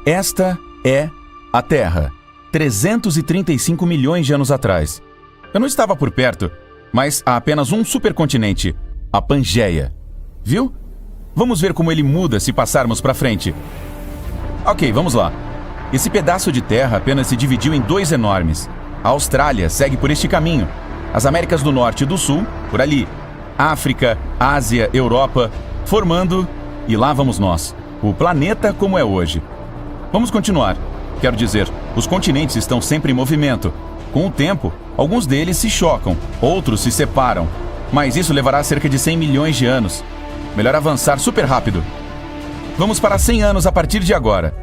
Esta é a Terra, 335 milhões de anos atrás. Eu não estava por perto, mas há apenas um supercontinente, a Pangeia. Viu? Vamos ver como ele muda se passarmos para frente. Ok, vamos lá. Esse pedaço de terra apenas se dividiu em dois enormes. A Austrália segue por este caminho. As Américas do Norte e do Sul, por ali. África, Ásia, Europa, formando... E lá vamos nós. O planeta como é hoje. Vamos continuar. Quero dizer, os continentes estão sempre em movimento. Com o tempo, alguns deles se chocam, outros se separam. Mas isso levará cerca de 100 milhões de anos. Melhor avançar super rápido. Vamos para 100 anos a partir de agora.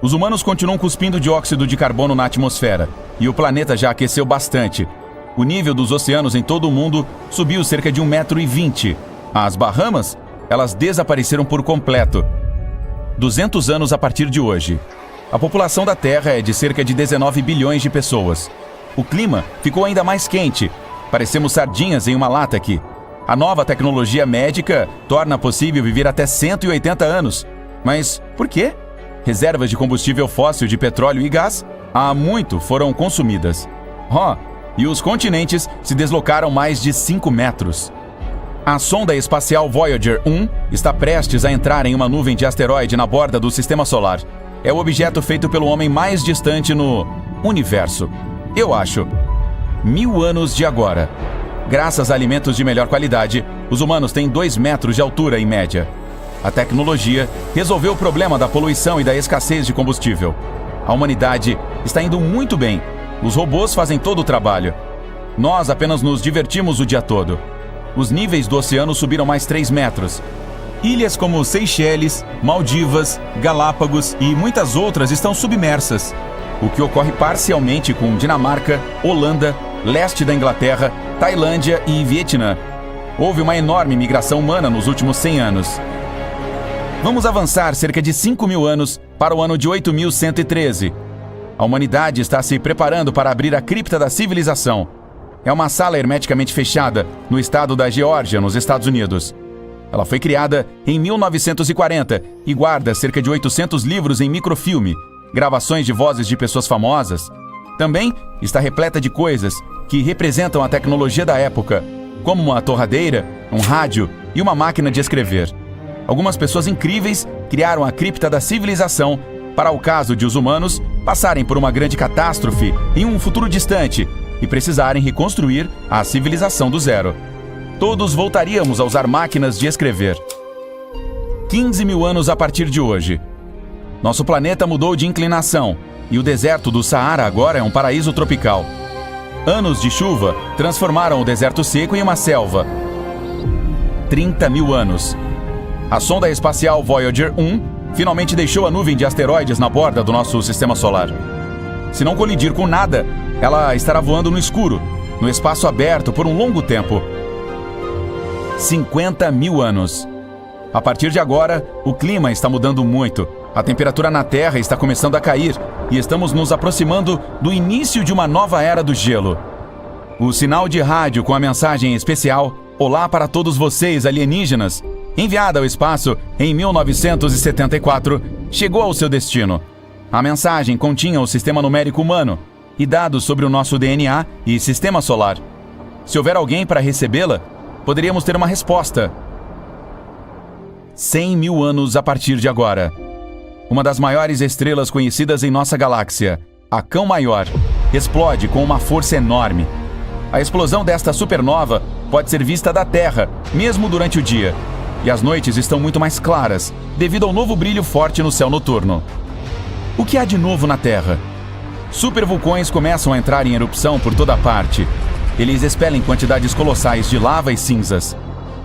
Os humanos continuam cuspindo dióxido de carbono na atmosfera, e o planeta já aqueceu bastante. O nível dos oceanos em todo o mundo subiu cerca de 1,20 m. As Bahamas, elas desapareceram por completo. 200 anos a partir de hoje. A população da Terra é de cerca de 19 bilhões de pessoas. O clima ficou ainda mais quente. Parecemos sardinhas em uma lata aqui. A nova tecnologia médica torna possível viver até 180 anos. Mas por quê? Reservas de combustível fóssil de petróleo e gás há muito foram consumidas. E os continentes se deslocaram mais de 5 metros. A sonda espacial Voyager 1 está prestes a entrar em uma nuvem de asteroide na borda do Sistema Solar. É o objeto feito pelo homem mais distante no universo. Eu acho. 1000 anos de agora. Graças a alimentos de melhor qualidade, os humanos têm 2 metros de altura em média. A tecnologia resolveu o problema da poluição e da escassez de combustível. A humanidade está indo muito bem. Os robôs fazem todo o trabalho. Nós apenas nos divertimos o dia todo. Os níveis do oceano subiram mais 3 metros. Ilhas como Seychelles, Maldivas, Galápagos e muitas outras estão submersas. O que ocorre parcialmente com Dinamarca, Holanda, leste da Inglaterra, Tailândia e Vietnã. Houve uma enorme migração humana nos últimos 100 anos. Vamos avançar cerca de 5.000 anos para o ano de 8113. A humanidade está se preparando para abrir a cripta da civilização. É uma sala hermeticamente fechada no estado da Geórgia, nos Estados Unidos. Ela foi criada em 1940 e guarda cerca de 800 livros em microfilme, gravações de vozes de pessoas famosas. Também está repleta de coisas que representam a tecnologia da época, como uma torradeira, um rádio e uma máquina de escrever. Algumas pessoas incríveis criaram a cripta da civilização para o caso de os humanos passarem por uma grande catástrofe em um futuro distante e precisarem reconstruir a civilização do zero. Todos voltaríamos a usar máquinas de escrever. 15.000 anos a partir de hoje. Nosso planeta mudou de inclinação e o deserto do Saara agora é um paraíso tropical. Anos de chuva transformaram o deserto seco em uma selva. 30.000 anos. A sonda espacial Voyager 1 finalmente deixou a nuvem de asteroides na borda do nosso sistema solar. Se não colidir com nada, ela estará voando no escuro, no espaço aberto por um longo tempo. 50.000 anos. A partir de agora, o clima está mudando muito. A temperatura na Terra está começando a cair e estamos nos aproximando do início de uma nova era do gelo. O sinal de rádio com a mensagem especial "Olá para todos vocês, alienígenas", enviada ao espaço em 1974, chegou ao seu destino. A mensagem continha o sistema numérico humano e dados sobre o nosso DNA e sistema solar. Se houver alguém para recebê-la, poderíamos ter uma resposta. 100.000 anos a partir de agora. Uma das maiores estrelas conhecidas em nossa galáxia, a Cão Maior, explode com uma força enorme. A explosão desta supernova pode ser vista da Terra, mesmo durante o dia. E as noites estão muito mais claras, devido ao novo brilho forte no céu noturno. O que há de novo na Terra? Supervulcões começam a entrar em erupção por toda parte. Eles expelem quantidades colossais de lava e cinzas.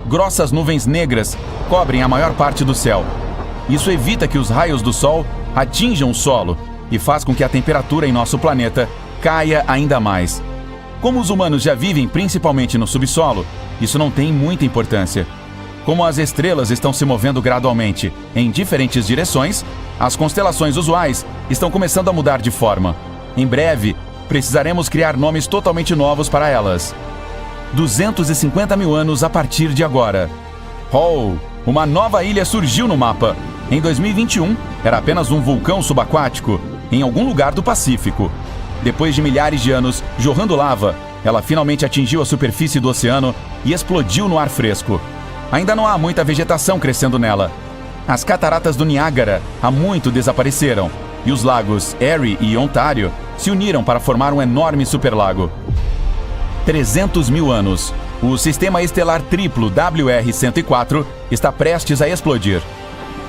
Grossas nuvens negras cobrem a maior parte do céu. Isso evita que os raios do Sol atinjam o solo e faz com que a temperatura em nosso planeta caia ainda mais. Como os humanos já vivem principalmente no subsolo, isso não tem muita importância. Como as estrelas estão se movendo gradualmente em diferentes direções, as constelações usuais estão começando a mudar de forma. Em breve, precisaremos criar nomes totalmente novos para elas. 250.000 anos a partir de agora. Uma nova ilha surgiu no mapa. Em 2021, era apenas um vulcão subaquático em algum lugar do Pacífico. Depois de milhares de anos jorrando lava, ela finalmente atingiu a superfície do oceano e explodiu no ar fresco. Ainda não há muita vegetação crescendo nela. As cataratas do Niágara há muito desapareceram, e os lagos Erie e Ontário se uniram para formar um enorme superlago. 300 mil anos. O sistema estelar triplo WR-104 está prestes a explodir.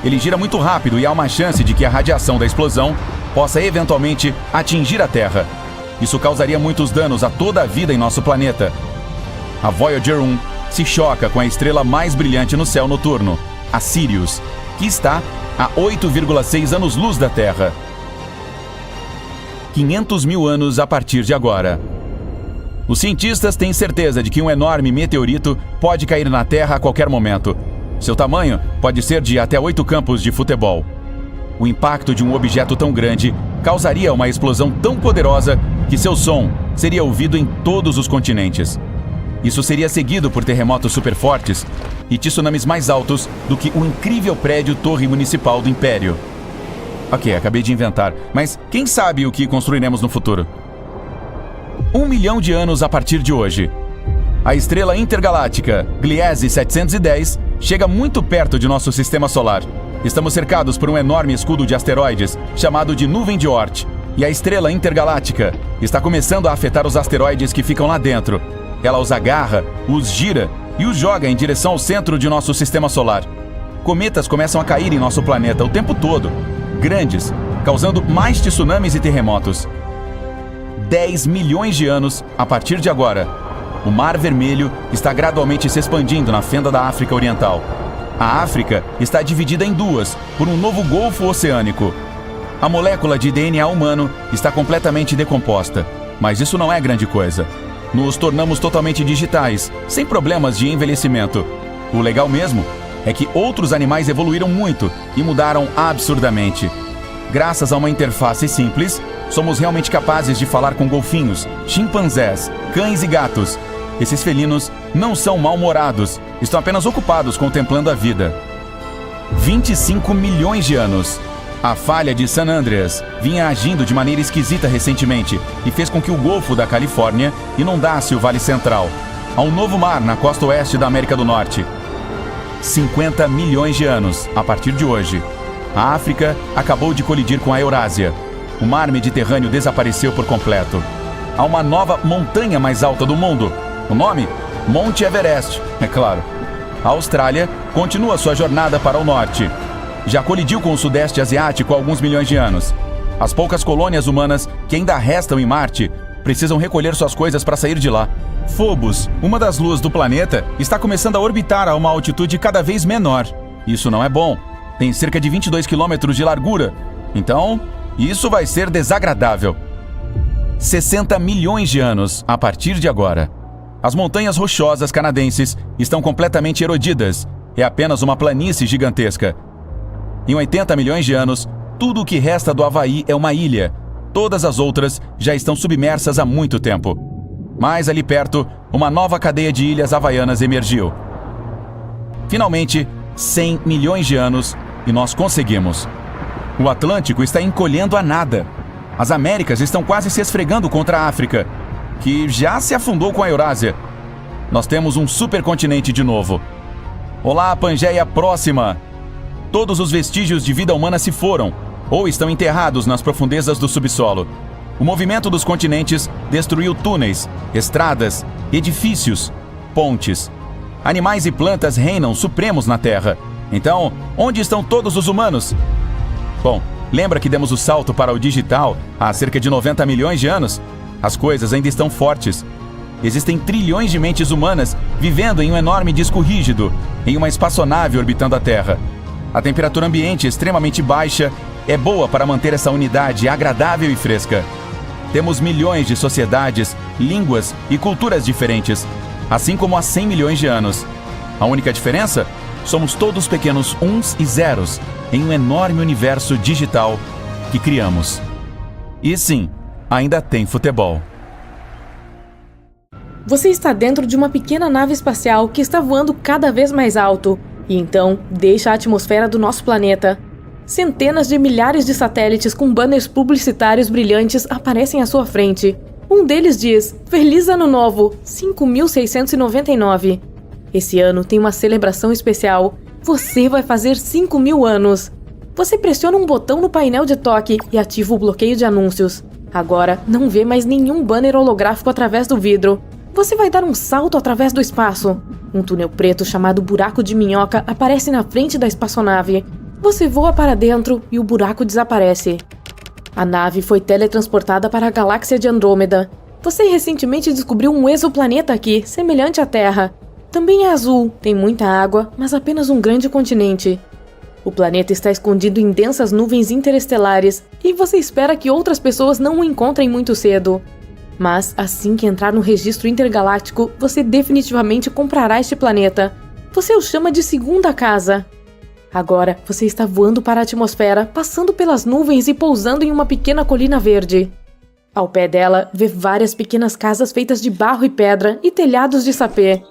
Ele gira muito rápido e há uma chance de que a radiação da explosão possa eventualmente atingir a Terra. Isso causaria muitos danos a toda a vida em nosso planeta. A Voyager 1 se choca com a estrela mais brilhante no céu noturno, a Sirius, que está a 8,6 anos-luz da Terra. 500 mil anos a partir de agora. Os cientistas têm certeza de que um enorme meteorito pode cair na Terra a qualquer momento. Seu tamanho pode ser de até 8 campos de futebol. O impacto de um objeto tão grande causaria uma explosão tão poderosa que seu som seria ouvido em todos os continentes. Isso seria seguido por terremotos superfortes e tsunamis mais altos do que o incrível prédio Torre Municipal do Império. Ok, acabei de inventar, mas quem sabe o que construiremos no futuro? 1 milhão de anos a partir de hoje. A estrela intergaláctica Gliese 710 chega muito perto de nosso sistema solar. Estamos cercados por um enorme escudo de asteroides, chamado de Nuvem de Oort, e a estrela intergaláctica está começando a afetar os asteroides que ficam lá dentro. Ela os agarra, os gira e os joga em direção ao centro de nosso sistema solar. Cometas começam a cair em nosso planeta o tempo todo, grandes, causando mais tsunamis e terremotos. 10 milhões de anos a partir de agora. O Mar Vermelho está gradualmente se expandindo na fenda da África Oriental. A África está dividida em duas por um novo golfo oceânico. A molécula de DNA humano está completamente decomposta, mas isso não é grande coisa. Nos tornamos totalmente digitais, sem problemas de envelhecimento. O legal mesmo é que outros animais evoluíram muito e mudaram absurdamente. Graças a uma interface simples, somos realmente capazes de falar com golfinhos, chimpanzés, cães e gatos. Esses felinos não são mal-humorados, estão apenas ocupados contemplando a vida. 25 milhões de anos. A falha de San Andreas vinha agindo de maneira esquisita recentemente e fez com que o Golfo da Califórnia inundasse o Vale Central. Há um novo mar na costa oeste da América do Norte. 50 milhões de anos, a partir de hoje. A África acabou de colidir com a Eurásia. O mar Mediterrâneo desapareceu por completo. Há uma nova montanha mais alta do mundo. O nome? Monte Everest, é claro. A Austrália continua sua jornada para o norte. Já colidiu com o Sudeste Asiático há alguns milhões de anos. As poucas colônias humanas que ainda restam em Marte precisam recolher suas coisas para sair de lá. Phobos, uma das luas do planeta, está começando a orbitar a uma altitude cada vez menor. Isso não é bom. Tem cerca de 22 quilômetros de largura. Então, isso vai ser desagradável. 60 milhões de anos a partir de agora. As montanhas rochosas canadenses estão completamente erodidas. É apenas uma planície gigantesca. Em 80 milhões de anos, tudo o que resta do Havaí é uma ilha. Todas as outras já estão submersas há muito tempo. Mais ali perto, uma nova cadeia de ilhas havaianas emergiu. Finalmente, 100 milhões de anos e nós conseguimos. O Atlântico está encolhendo a nada. As Américas estão quase se esfregando contra a África, que já se afundou com a Eurásia. Nós temos um supercontinente de novo. Olá, Pangeia próxima! Todos os vestígios de vida humana se foram, ou estão enterrados nas profundezas do subsolo. O movimento dos continentes destruiu túneis, estradas, edifícios, pontes. Animais e plantas reinam supremos na Terra. Então, onde estão todos os humanos? Bom, lembra que demos o salto para o digital há cerca de 90 milhões de anos? As coisas ainda estão fortes. Existem trilhões de mentes humanas vivendo em um enorme disco rígido, em uma espaçonave orbitando a Terra. A temperatura ambiente extremamente baixa é boa para manter essa unidade agradável e fresca. Temos milhões de sociedades, línguas e culturas diferentes, assim como há 100 milhões de anos. A única diferença? Somos todos pequenos uns e zeros em um enorme universo digital que criamos. E sim, ainda tem futebol. Você está dentro de uma pequena nave espacial que está voando cada vez mais alto. E então, deixa a atmosfera do nosso planeta. Centenas de milhares de satélites com banners publicitários brilhantes aparecem à sua frente. Um deles diz: Feliz Ano Novo, 5.699. Esse ano tem uma celebração especial. Você vai fazer 5.000 anos. Você pressiona um botão no painel de toque e ativa o bloqueio de anúncios. Agora, não vê mais nenhum banner holográfico através do vidro. Você vai dar um salto através do espaço. Um túnel preto chamado Buraco de Minhoca aparece na frente da espaçonave. Você voa para dentro e o buraco desaparece. A nave foi teletransportada para a galáxia de Andrômeda. Você recentemente descobriu um exoplaneta aqui, semelhante à Terra. Também é azul, tem muita água, mas apenas um grande continente. O planeta está escondido em densas nuvens interestelares e você espera que outras pessoas não o encontrem muito cedo. Mas, assim que entrar no registro intergaláctico, você definitivamente comprará este planeta. Você o chama de segunda casa. Agora, você está voando para a atmosfera, passando pelas nuvens e pousando em uma pequena colina verde. Ao pé dela, vê várias pequenas casas feitas de barro e pedra e telhados de sapê.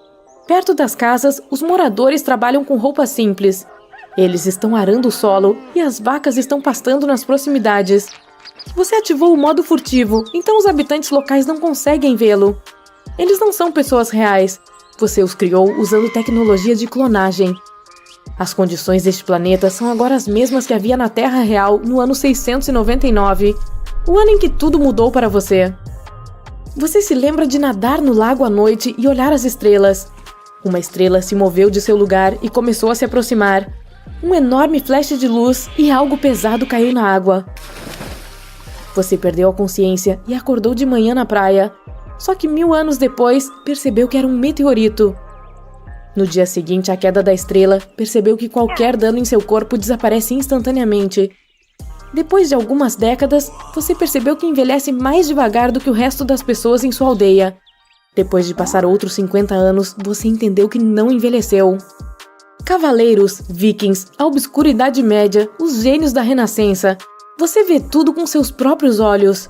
Perto das casas, os moradores trabalham com roupas simples. Eles estão arando o solo e as vacas estão pastando nas proximidades. Você ativou o modo furtivo, então os habitantes locais não conseguem vê-lo. Eles não são pessoas reais. Você os criou usando tecnologia de clonagem. As condições deste planeta são agora as mesmas que havia na Terra real no ano 699, o ano em que tudo mudou para você. Você se lembra de nadar no lago à noite e olhar as estrelas. Uma estrela se moveu de seu lugar e começou a se aproximar. Um enorme flash de luz e algo pesado caiu na água. Você perdeu a consciência e acordou de manhã na praia. Só que 1000 anos depois, percebeu que era um meteorito. No dia seguinte à queda da estrela, percebeu que qualquer dano em seu corpo desaparece instantaneamente. Depois de algumas décadas, você percebeu que envelhece mais devagar do que o resto das pessoas em sua aldeia. Depois de passar outros 50 anos, você entendeu que não envelheceu. Cavaleiros, vikings, a obscuridade média, os gênios da Renascença. Você vê tudo com seus próprios olhos.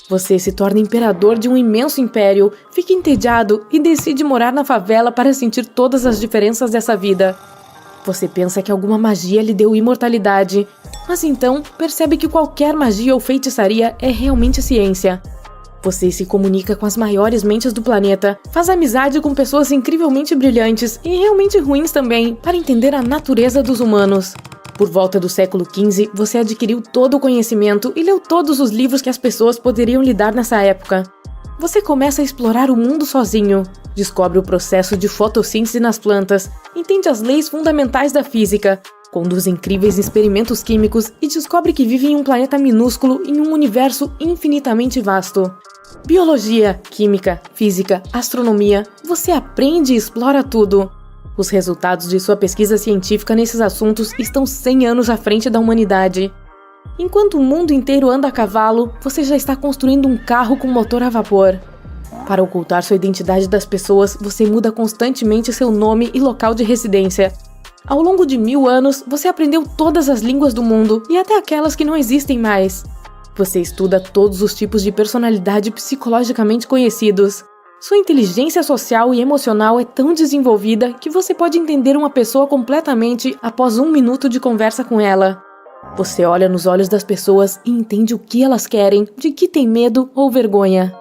Você se torna imperador de um imenso império, fica entediado e decide morar na favela para sentir todas as diferenças dessa vida. Você pensa que alguma magia lhe deu imortalidade, mas então percebe que qualquer magia ou feitiçaria é realmente ciência. Você se comunica com as maiores mentes do planeta, faz amizade com pessoas incrivelmente brilhantes e realmente ruins também, para entender a natureza dos humanos. Por volta do século XV, você adquiriu todo o conhecimento e leu todos os livros que as pessoas poderiam lhe dar nessa época. Você começa a explorar o mundo sozinho, descobre o processo de fotossíntese nas plantas, entende as leis fundamentais da física, conduz incríveis experimentos químicos e descobre que vive em um planeta minúsculo em um universo infinitamente vasto. Biologia, química, física, astronomia, você aprende e explora tudo. Os resultados de sua pesquisa científica nesses assuntos estão 100 anos à frente da humanidade. Enquanto o mundo inteiro anda a cavalo, você já está construindo um carro com motor a vapor. Para ocultar sua identidade das pessoas, você muda constantemente seu nome e local de residência. Ao longo de 1000 anos, você aprendeu todas as línguas do mundo e até aquelas que não existem mais. Você estuda todos os tipos de personalidade psicologicamente conhecidos. Sua inteligência social e emocional é tão desenvolvida que você pode entender uma pessoa completamente após 1 minuto de conversa com ela. Você olha nos olhos das pessoas e entende o que elas querem, de que têm medo ou vergonha.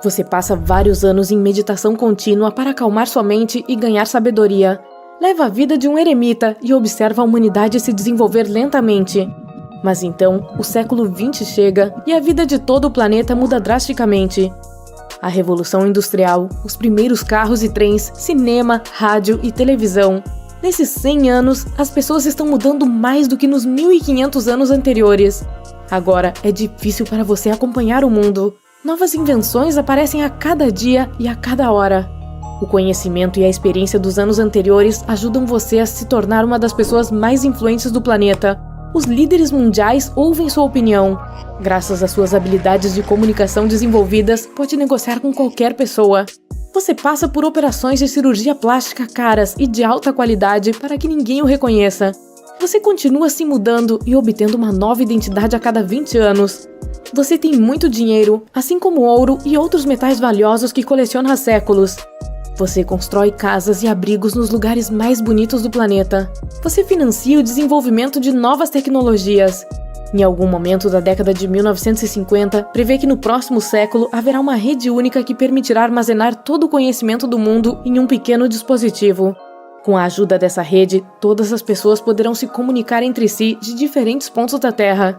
Você passa vários anos em meditação contínua para acalmar sua mente e ganhar sabedoria. Leva a vida de um eremita e observa a humanidade se desenvolver lentamente. Mas então, o século XX chega e a vida de todo o planeta muda drasticamente. A Revolução Industrial, os primeiros carros e trens, cinema, rádio e televisão. Nesses 100 anos, as pessoas estão mudando mais do que nos 1500 anos anteriores. Agora, é difícil para você acompanhar o mundo. Novas invenções aparecem a cada dia e a cada hora. O conhecimento e a experiência dos anos anteriores ajudam você a se tornar uma das pessoas mais influentes do planeta. Os líderes mundiais ouvem sua opinião. Graças às suas habilidades de comunicação desenvolvidas, pode negociar com qualquer pessoa. Você passa por operações de cirurgia plástica caras e de alta qualidade para que ninguém o reconheça. Você continua se mudando e obtendo uma nova identidade a cada 20 anos. Você tem muito dinheiro, assim como ouro e outros metais valiosos que coleciona há séculos. Você constrói casas e abrigos nos lugares mais bonitos do planeta. Você financia o desenvolvimento de novas tecnologias. Em algum momento da década de 1950, prevê que no próximo século haverá uma rede única que permitirá armazenar todo o conhecimento do mundo em um pequeno dispositivo. Com a ajuda dessa rede, todas as pessoas poderão se comunicar entre si de diferentes pontos da Terra.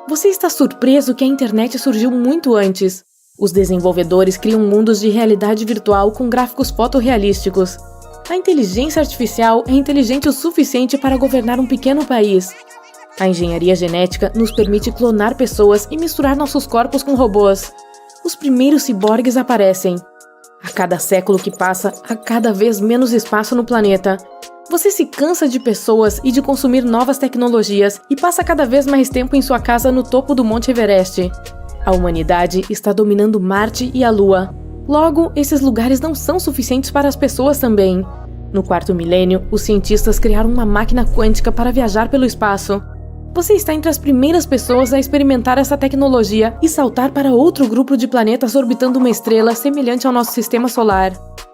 Você está surpreso que a internet surgiu muito antes. Os desenvolvedores criam mundos de realidade virtual com gráficos fotorrealísticos. A inteligência artificial é inteligente o suficiente para governar um pequeno país. A engenharia genética nos permite clonar pessoas e misturar nossos corpos com robôs. Os primeiros ciborgues aparecem. A cada século que passa, há cada vez menos espaço no planeta. Você se cansa de pessoas e de consumir novas tecnologias e passa cada vez mais tempo em sua casa no topo do Monte Everest. A humanidade está dominando Marte e a Lua. Logo, esses lugares não são suficientes para as pessoas também. No quarto milênio, os cientistas criaram uma máquina quântica para viajar pelo espaço. Você está entre as primeiras pessoas a experimentar essa tecnologia e saltar para outro grupo de planetas orbitando uma estrela semelhante ao nosso sistema solar.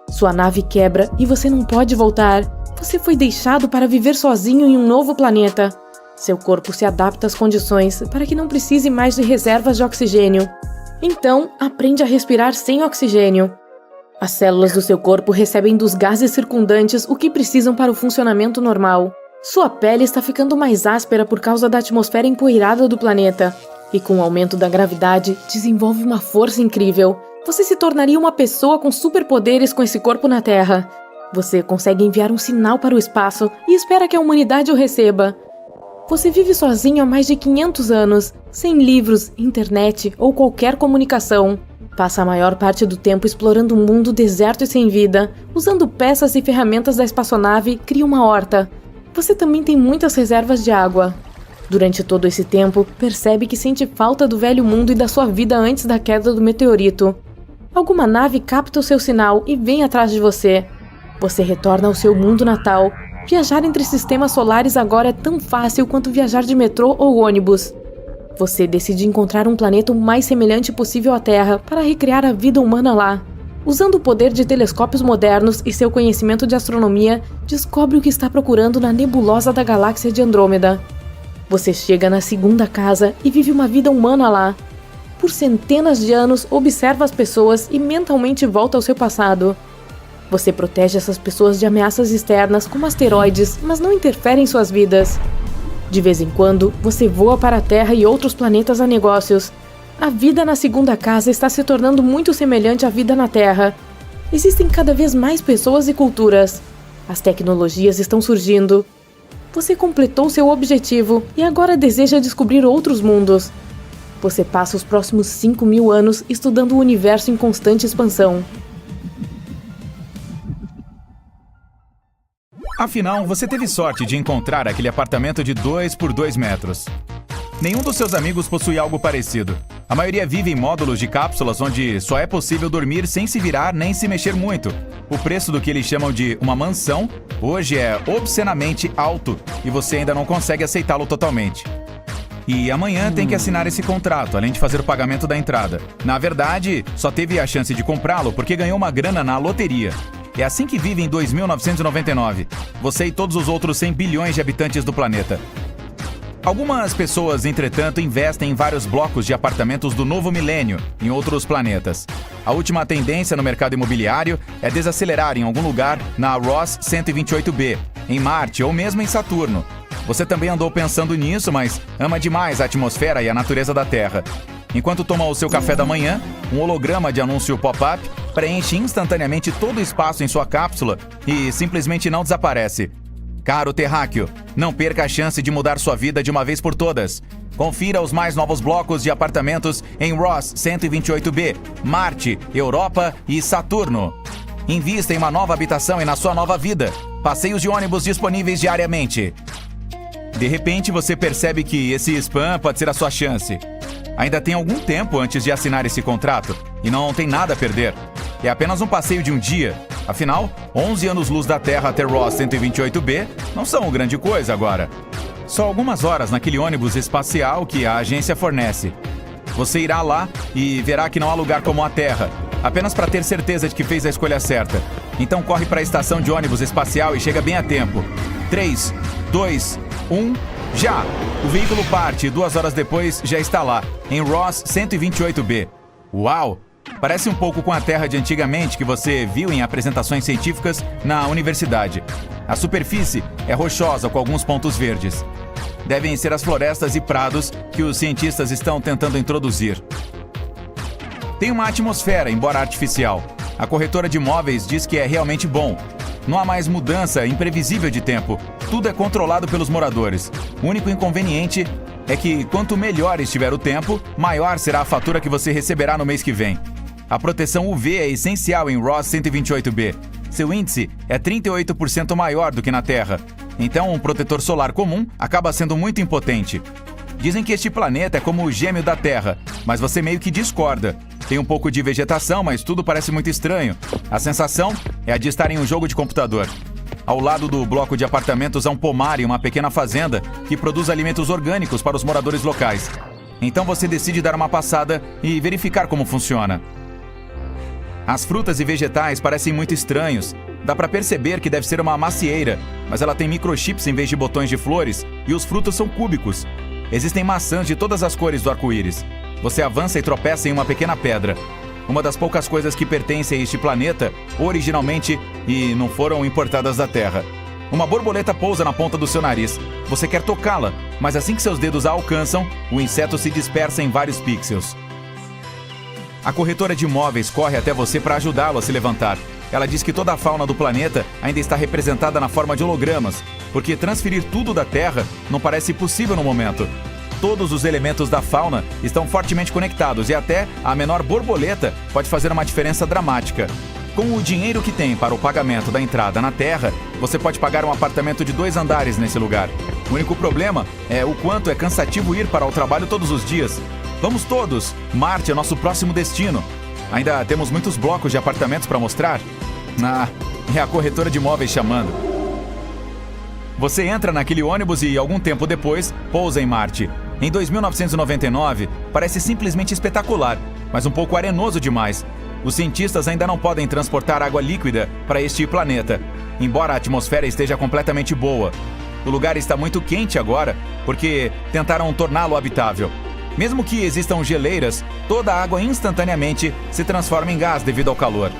Sua nave quebra e você não pode voltar. Você foi deixado para viver sozinho em um novo planeta. Seu corpo se adapta às condições para que não precise mais de reservas de oxigênio. Então, aprende a respirar sem oxigênio. As células do seu corpo recebem dos gases circundantes o que precisam para o funcionamento normal. Sua pele está ficando mais áspera por causa da atmosfera empoeirada do planeta. E com o aumento da gravidade, desenvolve uma força incrível. Você se tornaria uma pessoa com superpoderes com esse corpo na Terra. Você consegue enviar um sinal para o espaço e espera que a humanidade o receba. Você vive sozinho há mais de 500 anos, sem livros, internet ou qualquer comunicação. Passa a maior parte do tempo explorando um mundo deserto e sem vida. Usando peças e ferramentas da espaçonave, cria uma horta. Você também tem muitas reservas de água. Durante todo esse tempo, percebe que sente falta do velho mundo e da sua vida antes da queda do meteorito. Alguma nave capta o seu sinal e vem atrás de você. Você retorna ao seu mundo natal. Viajar entre sistemas solares agora é tão fácil quanto viajar de metrô ou ônibus. Você decide encontrar um planeta o mais semelhante possível à Terra para recriar a vida humana lá. Usando o poder de telescópios modernos e seu conhecimento de astronomia, descobre o que está procurando na nebulosa da galáxia de Andrômeda. Você chega na segunda casa e vive uma vida humana lá. Por centenas de anos, observa as pessoas e mentalmente volta ao seu passado. Você protege essas pessoas de ameaças externas, como asteroides, mas não interfere em suas vidas. De vez em quando, você voa para a Terra e outros planetas a negócios. A vida na segunda casa está se tornando muito semelhante à vida na Terra. Existem cada vez mais pessoas e culturas. As tecnologias estão surgindo. Você completou seu objetivo e agora deseja descobrir outros mundos. Você passa os próximos 5.000 anos estudando o universo em constante expansão. Afinal, você teve sorte de encontrar aquele apartamento de 2 por 2 metros. Nenhum dos seus amigos possui algo parecido. A maioria vive em módulos de cápsulas onde só é possível dormir sem se virar nem se mexer muito. O preço do que eles chamam de uma mansão hoje é obscenamente alto e você ainda não consegue aceitá-lo totalmente. E amanhã tem que assinar esse contrato, além de fazer o pagamento da entrada. Na verdade, só teve a chance de comprá-lo porque ganhou uma grana na loteria. É assim que vive em 2999. Você e todos os outros 100 bilhões de habitantes do planeta. Algumas pessoas, entretanto, investem em vários blocos de apartamentos do novo milênio em outros planetas. A última tendência no mercado imobiliário é desacelerar em algum lugar na Ross 128b, em Marte ou mesmo em Saturno. Você também andou pensando nisso, mas ama demais a atmosfera e a natureza da Terra. Enquanto toma o seu café da manhã, um holograma de anúncio pop-up preenche instantaneamente todo o espaço em sua cápsula e simplesmente não desaparece. Caro terráqueo, não perca a chance de mudar sua vida de uma vez por todas. Confira os mais novos blocos de apartamentos em Ross 128b, Marte, Europa e Saturno. Invista em uma nova habitação e na sua nova vida. Passeios de ônibus disponíveis diariamente. De repente você percebe que esse spam pode ser a sua chance. Ainda tem algum tempo antes de assinar esse contrato e não tem nada a perder. É apenas um passeio de um dia. Afinal, 11 anos-luz da Terra até Ross 128b não são grande coisa agora. Só algumas horas naquele ônibus espacial que a agência fornece. Você irá lá e verá que não há lugar como a Terra, apenas para ter certeza de que fez a escolha certa. Então corre para a estação de ônibus espacial e chega bem a tempo. 3, 2, 1, já! O veículo parte e 2 horas depois já está lá, em Ross 128b. Uau! Parece um pouco com a Terra de antigamente que você viu em apresentações científicas na universidade. A superfície é rochosa com alguns pontos verdes. Devem ser as florestas e prados que os cientistas estão tentando introduzir. Tem uma atmosfera, embora artificial. A corretora de imóveis diz que é realmente bom. Não há mais mudança imprevisível de tempo. Tudo é controlado pelos moradores. O único inconveniente é que quanto melhor estiver o tempo, maior será a fatura que você receberá no mês que vem. A proteção UV é essencial em Ross 128b. Seu índice é 38% maior do que na Terra. Então, um protetor solar comum acaba sendo muito impotente. Dizem que este planeta é como o gêmeo da Terra, mas você meio que discorda. Tem um pouco de vegetação, mas tudo parece muito estranho. A sensação é a de estar em um jogo de computador. Ao lado do bloco de apartamentos há um pomar e uma pequena fazenda que produz alimentos orgânicos para os moradores locais. Então você decide dar uma passada e verificar como funciona. As frutas e vegetais parecem muito estranhos. Dá para perceber que deve ser uma macieira, mas ela tem microchips em vez de botões de flores e os frutos são cúbicos. Existem maçãs de todas as cores do arco-íris. Você avança e tropeça em uma pequena pedra. Uma das poucas coisas que pertencem a este planeta, originalmente, e não foram importadas da Terra. Uma borboleta pousa na ponta do seu nariz. Você quer tocá-la, mas assim que seus dedos a alcançam, o inseto se dispersa em vários pixels. A corretora de imóveis corre até você para ajudá-lo a se levantar. Ela diz que toda a fauna do planeta ainda está representada na forma de hologramas, porque transferir tudo da Terra não parece possível no momento. Todos os elementos da fauna estão fortemente conectados e até a menor borboleta pode fazer uma diferença dramática. Com o dinheiro que tem para o pagamento da entrada na Terra, você pode pagar um apartamento de 2 andares nesse lugar. O único problema é o quanto é cansativo ir para o trabalho todos os dias. Vamos todos! Marte é nosso próximo destino. Ainda temos muitos blocos de apartamentos para mostrar. É a corretora de imóveis chamando. Você entra naquele ônibus e, algum tempo depois, pousa em Marte. Em 2999, parece simplesmente espetacular, mas um pouco arenoso demais. Os cientistas ainda não podem transportar água líquida para este planeta, embora a atmosfera esteja completamente boa. O lugar está muito quente agora, porque tentaram torná-lo habitável. Mesmo que existam geleiras, toda a água instantaneamente se transforma em gás devido ao calor.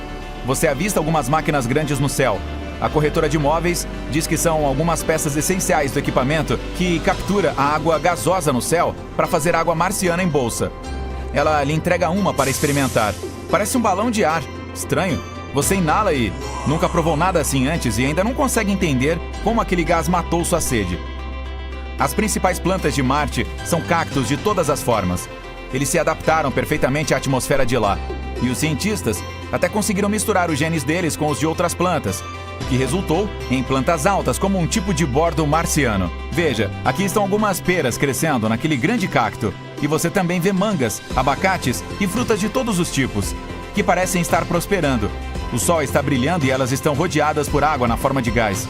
Você avista algumas máquinas grandes no céu. A corretora de imóveis diz que são algumas peças essenciais do equipamento que captura a água gasosa no céu para fazer água marciana em bolsa. Ela lhe entrega uma para experimentar. Parece um balão de ar. Estranho. Você inala e nunca provou nada assim antes e ainda não consegue entender como aquele gás matou sua sede. As principais plantas de Marte são cactos de todas as formas. Eles se adaptaram perfeitamente à atmosfera de lá. E os cientistas até conseguiram misturar os genes deles com os de outras plantas, o que resultou em plantas altas como um tipo de bordo marciano. Veja, aqui estão algumas peras crescendo naquele grande cacto. E você também vê mangas, abacates e frutas de todos os tipos, que parecem estar prosperando. O sol está brilhando e elas estão rodeadas por água na forma de gás.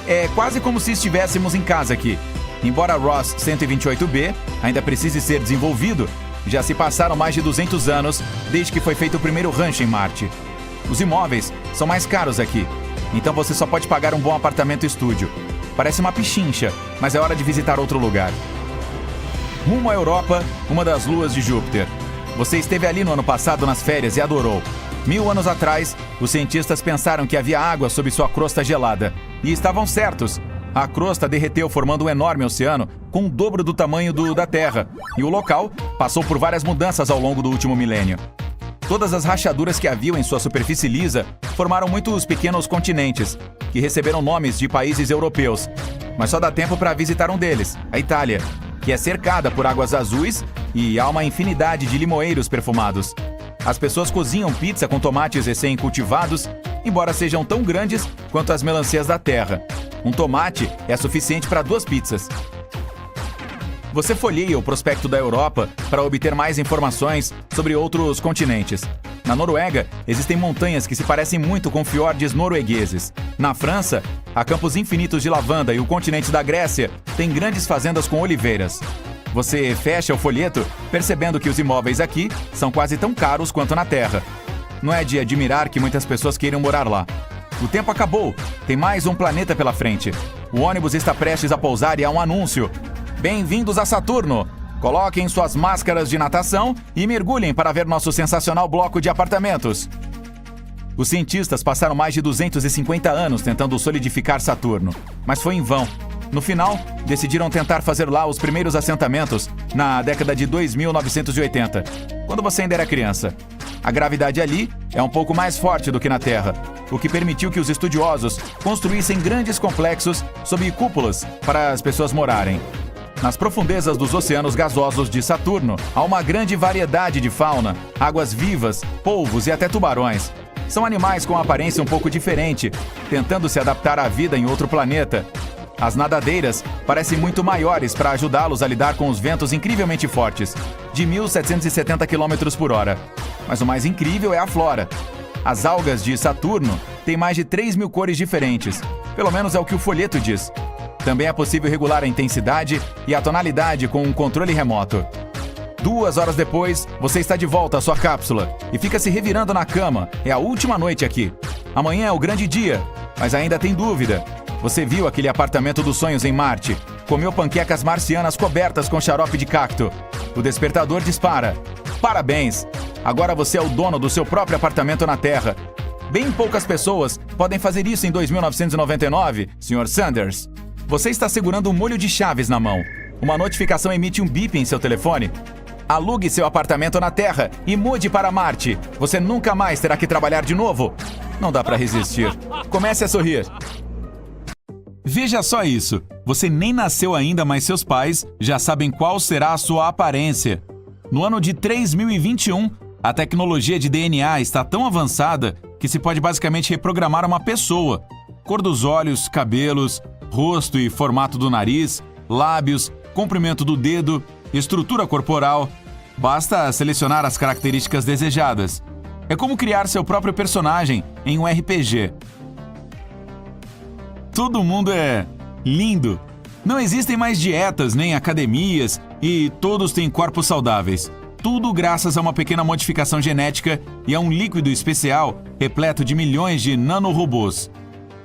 É quase como se estivéssemos em casa aqui. Embora Ross 128b ainda precise ser desenvolvido, já se passaram mais de 200 anos desde que foi feito o primeiro rancho em Marte. Os imóveis são mais caros aqui, então você só pode pagar um bom apartamento estúdio. Parece uma pichincha, mas é hora de visitar outro lugar. Rumo à Europa, uma das luas de Júpiter. Você esteve ali no ano passado nas férias e adorou. 1000 anos atrás, os cientistas pensaram que havia água sob sua crosta gelada. E estavam certos. A crosta derreteu formando um enorme oceano com o dobro do tamanho da Terra. E o local passou por várias mudanças ao longo do último milênio. Todas as rachaduras que haviam em sua superfície lisa formaram muitos pequenos continentes, que receberam nomes de países europeus. Mas só dá tempo para visitar um deles, a Itália, que é cercada por águas azuis e há uma infinidade de limoeiros perfumados. As pessoas cozinham pizza com tomates recém-cultivados, embora sejam tão grandes quanto as melancias da terra. Um tomate é suficiente para 2 pizzas. Você folheia o prospecto da Europa para obter mais informações sobre outros continentes. Na Noruega, existem montanhas que se parecem muito com fiordes noruegueses. Na França, há campos infinitos de lavanda e o continente da Grécia tem grandes fazendas com oliveiras. Você fecha o folheto, percebendo que os imóveis aqui são quase tão caros quanto na Terra. Não é de admirar que muitas pessoas queiram morar lá. O tempo acabou. Tem mais um planeta pela frente. O ônibus está prestes a pousar e há um anúncio. Bem-vindos a Saturno! Coloquem suas máscaras de natação e mergulhem para ver nosso sensacional bloco de apartamentos. Os cientistas passaram mais de 250 anos tentando solidificar Saturno, mas foi em vão. No final, decidiram tentar fazer lá os primeiros assentamentos na década de 2980, quando você ainda era criança. A gravidade ali é um pouco mais forte do que na Terra, o que permitiu que os estudiosos construíssem grandes complexos sob cúpulas para as pessoas morarem. Nas profundezas dos oceanos gasosos de Saturno, há uma grande variedade de fauna, águas vivas, polvos e até tubarões. São animais com aparência um pouco diferente, tentando se adaptar à vida em outro planeta. As nadadeiras parecem muito maiores para ajudá-los a lidar com os ventos incrivelmente fortes, de 1.770 km por hora. Mas o mais incrível é a flora. As algas de Saturno têm mais de 3.000 cores diferentes, pelo menos é o que o folheto diz. Também é possível regular a intensidade e a tonalidade com um controle remoto. 2 horas depois, você está de volta à sua cápsula e fica se revirando na cama. É a última noite aqui. Amanhã é o grande dia, mas ainda tem dúvida. Você viu aquele apartamento dos sonhos em Marte? Comeu panquecas marcianas cobertas com xarope de cacto. O despertador dispara. Parabéns! Agora você é o dono do seu próprio apartamento na Terra. Bem poucas pessoas podem fazer isso em 2999, Sr. Sanders. Você está segurando um molho de chaves na mão. Uma notificação emite um bip em seu telefone. Alugue seu apartamento na Terra e mude para Marte. Você nunca mais terá que trabalhar de novo. Não dá para resistir. Comece a sorrir. Veja só isso. Você nem nasceu ainda, mas seus pais já sabem qual será a sua aparência. No ano de 3021, a tecnologia de DNA está tão avançada que se pode basicamente reprogramar uma pessoa. Cor dos olhos, cabelos, rosto e formato do nariz, lábios, comprimento do dedo, estrutura corporal. Basta selecionar as características desejadas. É como criar seu próprio personagem em um RPG. Todo mundo é lindo. Não existem mais dietas nem academias e todos têm corpos saudáveis. Tudo graças a uma pequena modificação genética e a um líquido especial repleto de milhões de nanorobôs.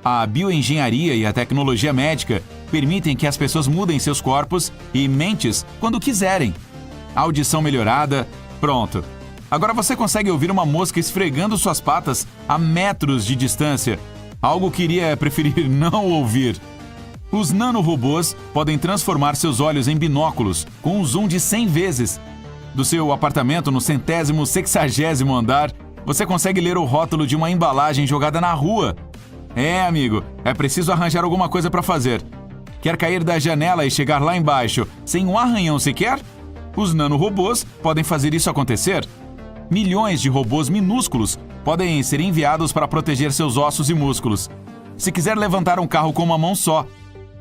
A bioengenharia e a tecnologia médica permitem que as pessoas mudem seus corpos e mentes quando quiserem. Audição melhorada, pronto. Agora você consegue ouvir uma mosca esfregando suas patas a metros de distância, algo que iria preferir não ouvir. Os nanorobôs podem transformar seus olhos em binóculos com um zoom de 100 vezes. Do seu apartamento no 160º andar, você consegue ler o rótulo de uma embalagem jogada na rua. É, amigo, é preciso arranjar alguma coisa para fazer. Quer cair da janela e chegar lá embaixo sem um arranhão sequer? Os nanorobôs podem fazer isso acontecer. Milhões de robôs minúsculos podem ser enviados para proteger seus ossos e músculos. Se quiser levantar um carro com uma mão só.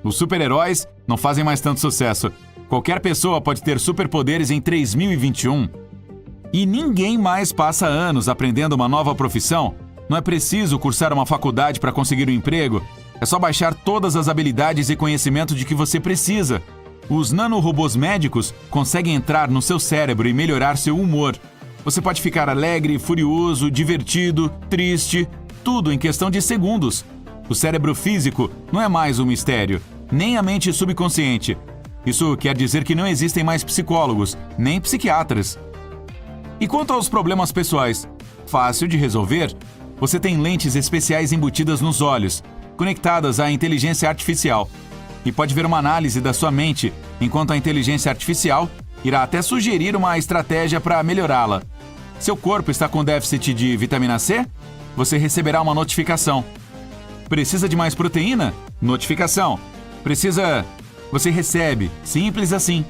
Os super-heróis não fazem mais tanto sucesso. Qualquer pessoa pode ter superpoderes em 3021. E ninguém mais passa anos aprendendo uma nova profissão. Não é preciso cursar uma faculdade para conseguir um emprego. É só baixar todas as habilidades e conhecimento de que você precisa. Os nanorobôs médicos conseguem entrar no seu cérebro e melhorar seu humor. Você pode ficar alegre, furioso, divertido, triste, tudo em questão de segundos. O cérebro físico não é mais um mistério, nem a mente subconsciente. Isso quer dizer que não existem mais psicólogos, nem psiquiatras. E quanto aos problemas pessoais? Fácil de resolver. Você tem lentes especiais embutidas nos olhos, conectadas à inteligência artificial. E pode ver uma análise da sua mente, enquanto a inteligência artificial irá até sugerir uma estratégia para melhorá-la. Seu corpo está com déficit de vitamina C? Você receberá uma notificação. Precisa de mais proteína? Notificação. Precisa... Você recebe. Simples assim.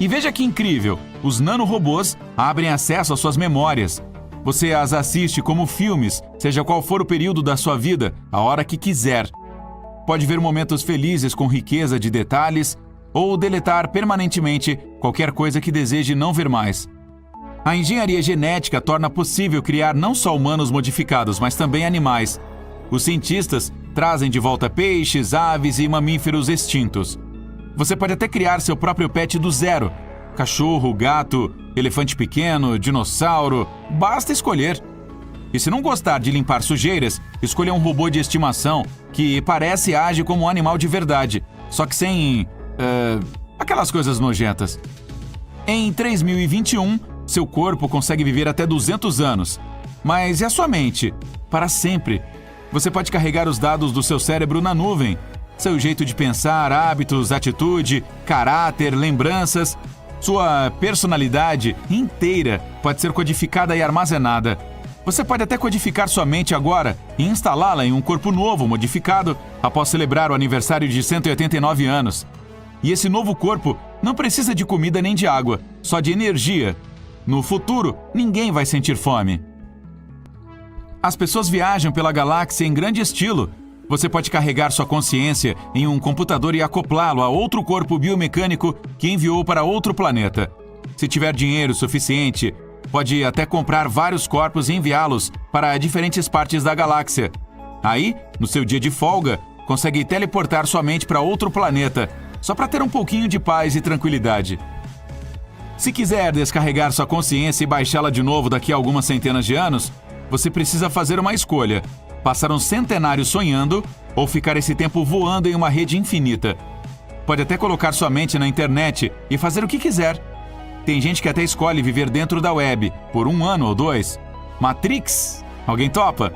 E veja que incrível! Os nanorobôs abrem acesso às suas memórias. Você as assiste como filmes, seja qual for o período da sua vida, a hora que quiser. Pode ver momentos felizes com riqueza de detalhes ou deletar permanentemente qualquer coisa que deseje não ver mais. A engenharia genética torna possível criar não só humanos modificados, mas também animais. Os cientistas trazem de volta peixes, aves e mamíferos extintos. Você pode até criar seu próprio pet do zero. Cachorro, gato, elefante pequeno, dinossauro, basta escolher. E se não gostar de limpar sujeiras, escolha um robô de estimação que parece e age como um animal de verdade, só que sem... aquelas coisas nojentas. Em 3021, seu corpo consegue viver até 200 anos. Mas e a sua mente? Para sempre. Você pode carregar os dados do seu cérebro na nuvem. Seu jeito de pensar, hábitos, atitude, caráter, lembranças. Sua personalidade inteira pode ser codificada e armazenada. Você pode até codificar sua mente agora e instalá-la em um corpo novo, modificado, após celebrar o aniversário de 189 anos. E esse novo corpo não precisa de comida nem de água, só de energia. No futuro, ninguém vai sentir fome. As pessoas viajam pela galáxia em grande estilo. Você pode carregar sua consciência em um computador e acoplá-lo a outro corpo biomecânico que enviou para outro planeta. Se tiver dinheiro suficiente, pode até comprar vários corpos e enviá-los para diferentes partes da galáxia. Aí, no seu dia de folga, consegue teleportar sua mente para outro planeta, só para ter um pouquinho de paz e tranquilidade. Se quiser descarregar sua consciência e baixá-la de novo daqui a algumas centenas de anos, você precisa fazer uma escolha: passar um centenário sonhando ou ficar esse tempo voando em uma rede infinita. Pode até colocar sua mente na internet e fazer o que quiser. Tem gente que até escolhe viver dentro da web, por 1 ano ou 2. Matrix? Alguém topa?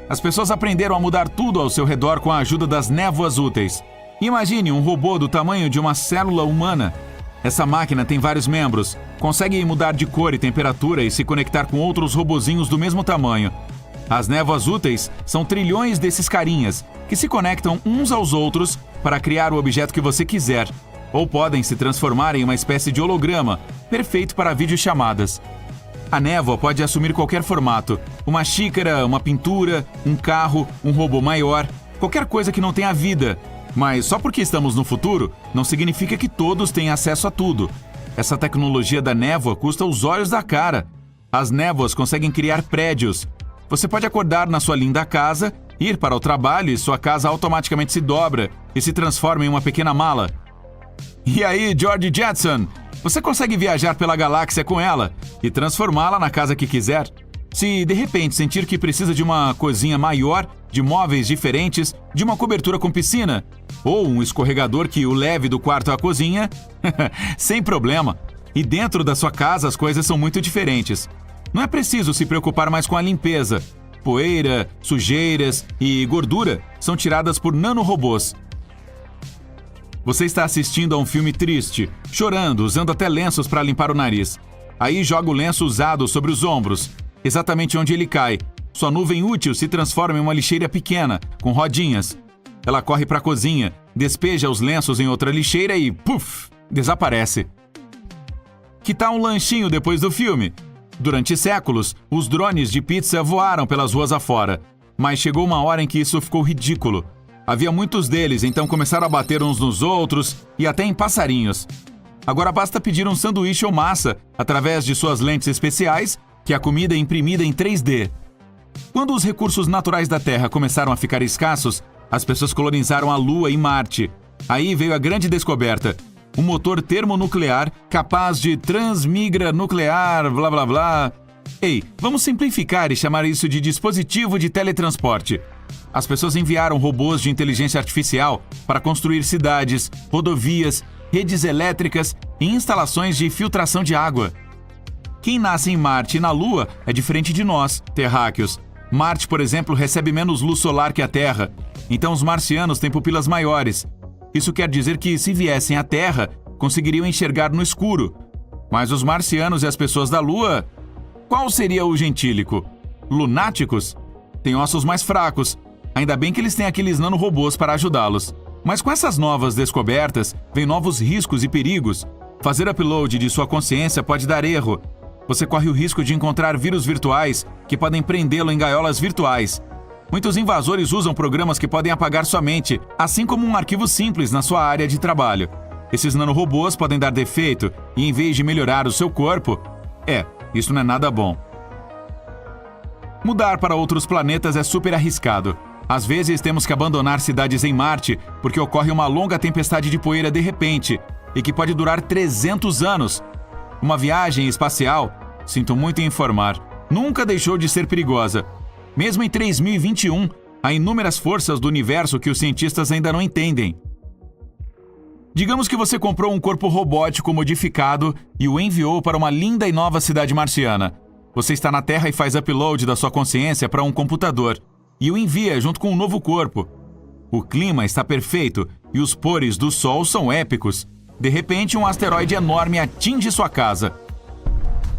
As pessoas aprenderam a mudar tudo ao seu redor com a ajuda das névoas úteis. Imagine um robô do tamanho de uma célula humana. Essa máquina tem vários membros, consegue mudar de cor e temperatura e se conectar com outros robozinhos do mesmo tamanho. As névoas úteis são trilhões desses carinhas, que se conectam uns aos outros para criar o objeto que você quiser. Ou podem se transformar em uma espécie de holograma, perfeito para videochamadas. A névoa pode assumir qualquer formato: uma xícara, uma pintura, um carro, um robô maior, qualquer coisa que não tenha vida. Mas só porque estamos no futuro, não significa que todos têm acesso a tudo. Essa tecnologia da névoa custa os olhos da cara. As névoas conseguem criar prédios. Você pode acordar na sua linda casa, ir para o trabalho e sua casa automaticamente se dobra e se transforma em uma pequena mala. E aí, George Jetson, você consegue viajar pela galáxia com ela e transformá-la na casa que quiser? Se de repente sentir que precisa de uma cozinha maior, de móveis diferentes, de uma cobertura com piscina, ou um escorregador que o leve do quarto à cozinha, sem problema. E dentro da sua casa as coisas são muito diferentes. Não é preciso se preocupar mais com a limpeza. Poeira, sujeiras e gordura são tiradas por nanorobôs. Você está assistindo a um filme triste, chorando, usando até lenços para limpar o nariz. Aí joga o lenço usado sobre os ombros, exatamente onde ele cai. Sua nuvem útil se transforma em uma lixeira pequena, com rodinhas. Ela corre para a cozinha, despeja os lenços em outra lixeira e, puf, desaparece. Que tal um lanchinho depois do filme? Durante séculos, os drones de pizza voaram pelas ruas afora. Mas chegou uma hora em que isso ficou ridículo. Havia muitos deles, então começaram a bater uns nos outros e até em passarinhos. Agora basta pedir um sanduíche ou massa, através de suas lentes especiais, que a comida é imprimida em 3D. Quando os recursos naturais da Terra começaram a ficar escassos, as pessoas colonizaram a Lua e Marte. Aí veio a grande descoberta: um motor termonuclear capaz de transmigra nuclear, blá blá blá. Ei, vamos simplificar e chamar isso de dispositivo de teletransporte. As pessoas enviaram robôs de inteligência artificial para construir cidades, rodovias, redes elétricas e instalações de filtração de água. Quem nasce em Marte e na Lua é diferente de nós, terráqueos. Marte, por exemplo, recebe menos luz solar que a Terra, então os marcianos têm pupilas maiores. Isso quer dizer que, se viessem à Terra, conseguiriam enxergar no escuro. Mas os marcianos e as pessoas da Lua... Qual seria o gentílico? Lunáticos? Têm ossos mais fracos. Ainda bem que eles têm aqueles nanorobôs para ajudá-los. Mas com essas novas descobertas, vem novos riscos e perigos. Fazer upload de sua consciência pode dar erro. Você corre o risco de encontrar vírus virtuais que podem prendê-lo em gaiolas virtuais. Muitos invasores usam programas que podem apagar sua mente, assim como um arquivo simples na sua área de trabalho. Esses nanorobôs podem dar defeito e, em vez de melhorar o seu corpo... isso não é nada bom. Mudar para outros planetas é super arriscado. Às vezes temos que abandonar cidades em Marte porque ocorre uma longa tempestade de poeira de repente e que pode durar 300 anos. Uma viagem espacial, sinto muito em informar, nunca deixou de ser perigosa. Mesmo em 3021, há inúmeras forças do universo que os cientistas ainda não entendem. Digamos que você comprou um corpo robótico modificado e o enviou para uma linda e nova cidade marciana. Você está na Terra e faz upload da sua consciência para um computador e o envia junto com um novo corpo. O clima está perfeito e os pores do Sol são épicos. De repente, um asteroide enorme atinge sua casa.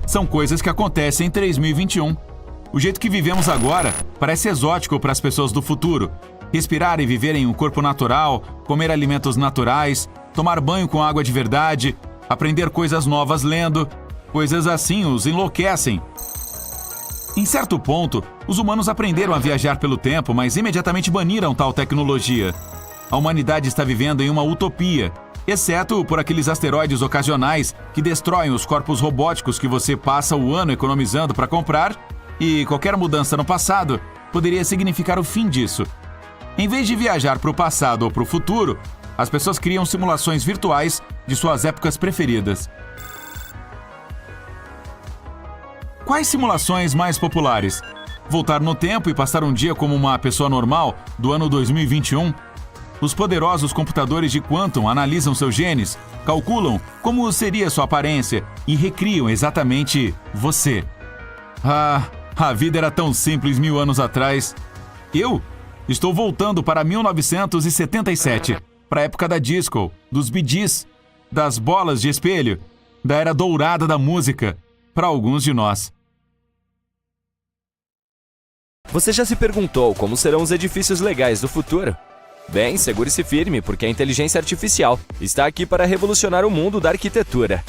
São coisas que acontecem em 3021. O jeito que vivemos agora parece exótico para as pessoas do futuro. Respirar e viver em um corpo natural, comer alimentos naturais, tomar banho com água de verdade, aprender coisas novas lendo, coisas assim os enlouquecem. Em certo ponto, os humanos aprenderam a viajar pelo tempo, mas imediatamente baniram tal tecnologia. A humanidade está vivendo em uma utopia, exceto por aqueles asteroides ocasionais que destroem os corpos robóticos que você passa o ano economizando para comprar, e qualquer mudança no passado poderia significar o fim disso. Em vez de viajar para o passado ou para o futuro, as pessoas criam simulações virtuais de suas épocas preferidas. Quais simulações mais populares? Voltar no tempo e passar um dia como uma pessoa normal do ano 2021? Os poderosos computadores de Quantum analisam seus genes, calculam como seria sua aparência e recriam exatamente você. A vida era tão simples 1000 anos atrás. Eu estou voltando para 1977, para a época da disco, dos Bee Gees, das bolas de espelho, da era dourada da música, para alguns de nós. Você já se perguntou como serão os edifícios legais do futuro? Bem, segure-se firme, porque a inteligência artificial está aqui para revolucionar o mundo da arquitetura.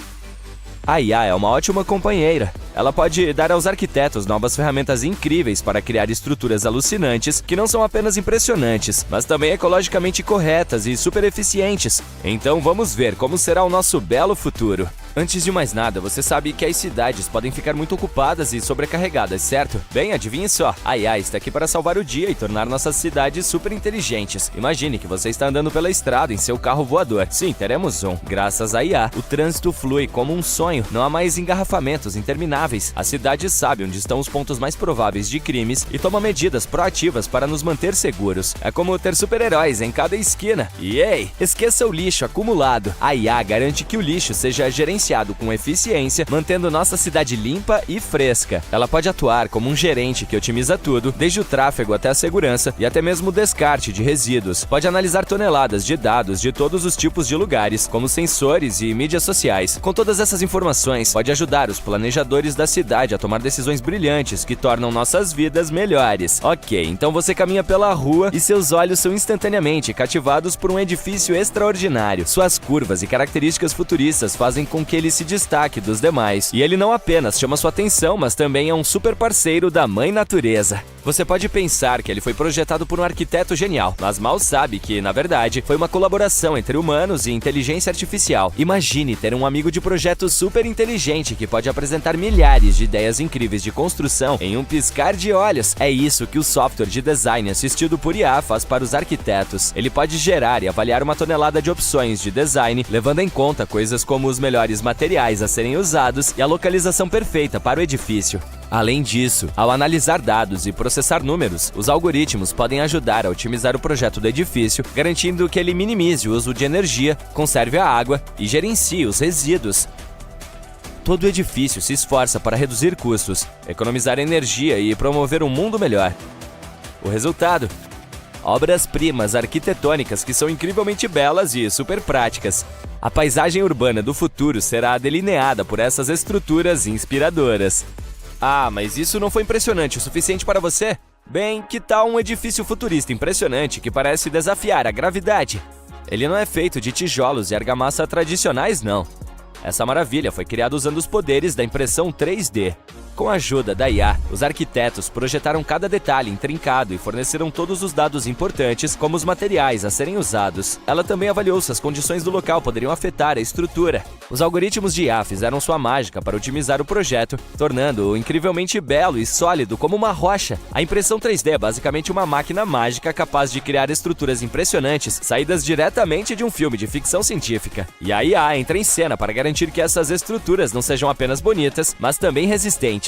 A IA é uma ótima companheira. Ela pode dar aos arquitetos novas ferramentas incríveis para criar estruturas alucinantes que não são apenas impressionantes, mas também ecologicamente corretas e super eficientes. Então vamos ver como será o nosso belo futuro. Antes de mais nada, você sabe que as cidades podem ficar muito ocupadas e sobrecarregadas, certo? Bem, adivinhe só, a IA está aqui para salvar o dia e tornar nossas cidades super inteligentes. Imagine que você está andando pela estrada em seu carro voador. Sim, teremos um. Graças à IA, o trânsito flui como um sonho. Não há mais engarrafamentos intermináveis. A cidade sabe onde estão os pontos mais prováveis de crimes e toma medidas proativas para nos manter seguros. É como ter super-heróis em cada esquina. E ei, esqueça o lixo acumulado. A IA garante que o lixo seja gerenciado com eficiência, mantendo nossa cidade limpa e fresca. Ela pode atuar como um gerente que otimiza tudo, desde o tráfego até a segurança e até mesmo o descarte de resíduos. Pode analisar toneladas de dados de todos os tipos de lugares, como sensores e mídias sociais. Com todas essas informações, pode ajudar os planejadores da cidade a tomar decisões brilhantes que tornam nossas vidas melhores. Ok, então você caminha pela rua e seus olhos são instantaneamente cativados por um edifício extraordinário. Suas curvas e características futuristas fazem com que ele se destaque dos demais. E ele não apenas chama sua atenção, mas também é um super parceiro da Mãe Natureza. Você pode pensar que ele foi projetado por um arquiteto genial, mas mal sabe que, na verdade, foi uma colaboração entre humanos e inteligência artificial. Imagine ter um amigo de projeto super inteligente que pode apresentar milhares de ideias incríveis de construção em um piscar de olhos. É isso que o software de design assistido por IA faz para os arquitetos. Ele pode gerar e avaliar uma tonelada de opções de design, levando em conta coisas como os melhores materiais a serem usados e a localização perfeita para o edifício. Além disso, ao analisar dados e processar números, os algoritmos podem ajudar a otimizar o projeto do edifício, garantindo que ele minimize o uso de energia, conserve a água e gerencie os resíduos. Todo edifício se esforça para reduzir custos, economizar energia e promover um mundo melhor. O resultado? Obras-primas arquitetônicas que são incrivelmente belas e super práticas. A paisagem urbana do futuro será delineada por essas estruturas inspiradoras. Ah, mas isso não foi impressionante o suficiente para você? Bem, que tal um edifício futurista impressionante que parece desafiar a gravidade? Ele não é feito de tijolos e argamassa tradicionais, não. Essa maravilha foi criada usando os poderes da impressão 3D. Com a ajuda da IA, os arquitetos projetaram cada detalhe intrincado e forneceram todos os dados importantes, como os materiais a serem usados. Ela também avaliou se as condições do local poderiam afetar a estrutura. Os algoritmos de IA fizeram sua mágica para otimizar o projeto, tornando-o incrivelmente belo e sólido como uma rocha. A impressão 3D é basicamente uma máquina mágica capaz de criar estruturas impressionantes, saídas diretamente de um filme de ficção científica. E a IA entra em cena para garantir que essas estruturas não sejam apenas bonitas, mas também resistentes.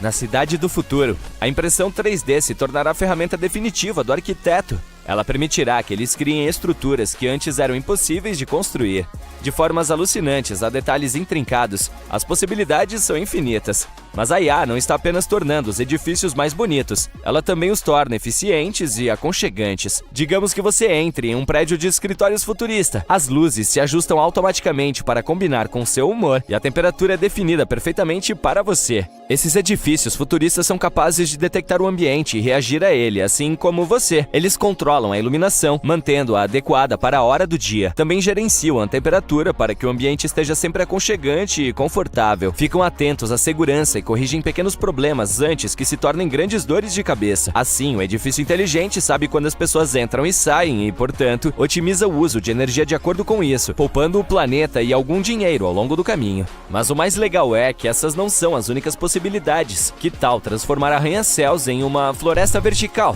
Na cidade do futuro, a impressão 3D se tornará a ferramenta definitiva do arquiteto. Ela permitirá que eles criem estruturas que antes eram impossíveis de construir. De formas alucinantes a detalhes intrincados, as possibilidades são infinitas. Mas a IA não está apenas tornando os edifícios mais bonitos, ela também os torna eficientes e aconchegantes. Digamos que você entre em um prédio de escritórios futurista. As luzes se ajustam automaticamente para combinar com seu humor e a temperatura é definida perfeitamente para você. Esses edifícios futuristas são capazes de detectar o ambiente e reagir a ele, assim como você. Eles controlam a iluminação, mantendo-a adequada para a hora do dia. Também gerenciam a temperatura para que o ambiente esteja sempre aconchegante e confortável. Ficam atentos à segurança e corrigem pequenos problemas antes que se tornem grandes dores de cabeça. Assim, o edifício inteligente sabe quando as pessoas entram e saem e, portanto, otimiza o uso de energia de acordo com isso, poupando o planeta e algum dinheiro ao longo do caminho. Mas o mais legal é que essas não são as únicas possibilidades. Que tal transformar arranha-céus em uma floresta vertical?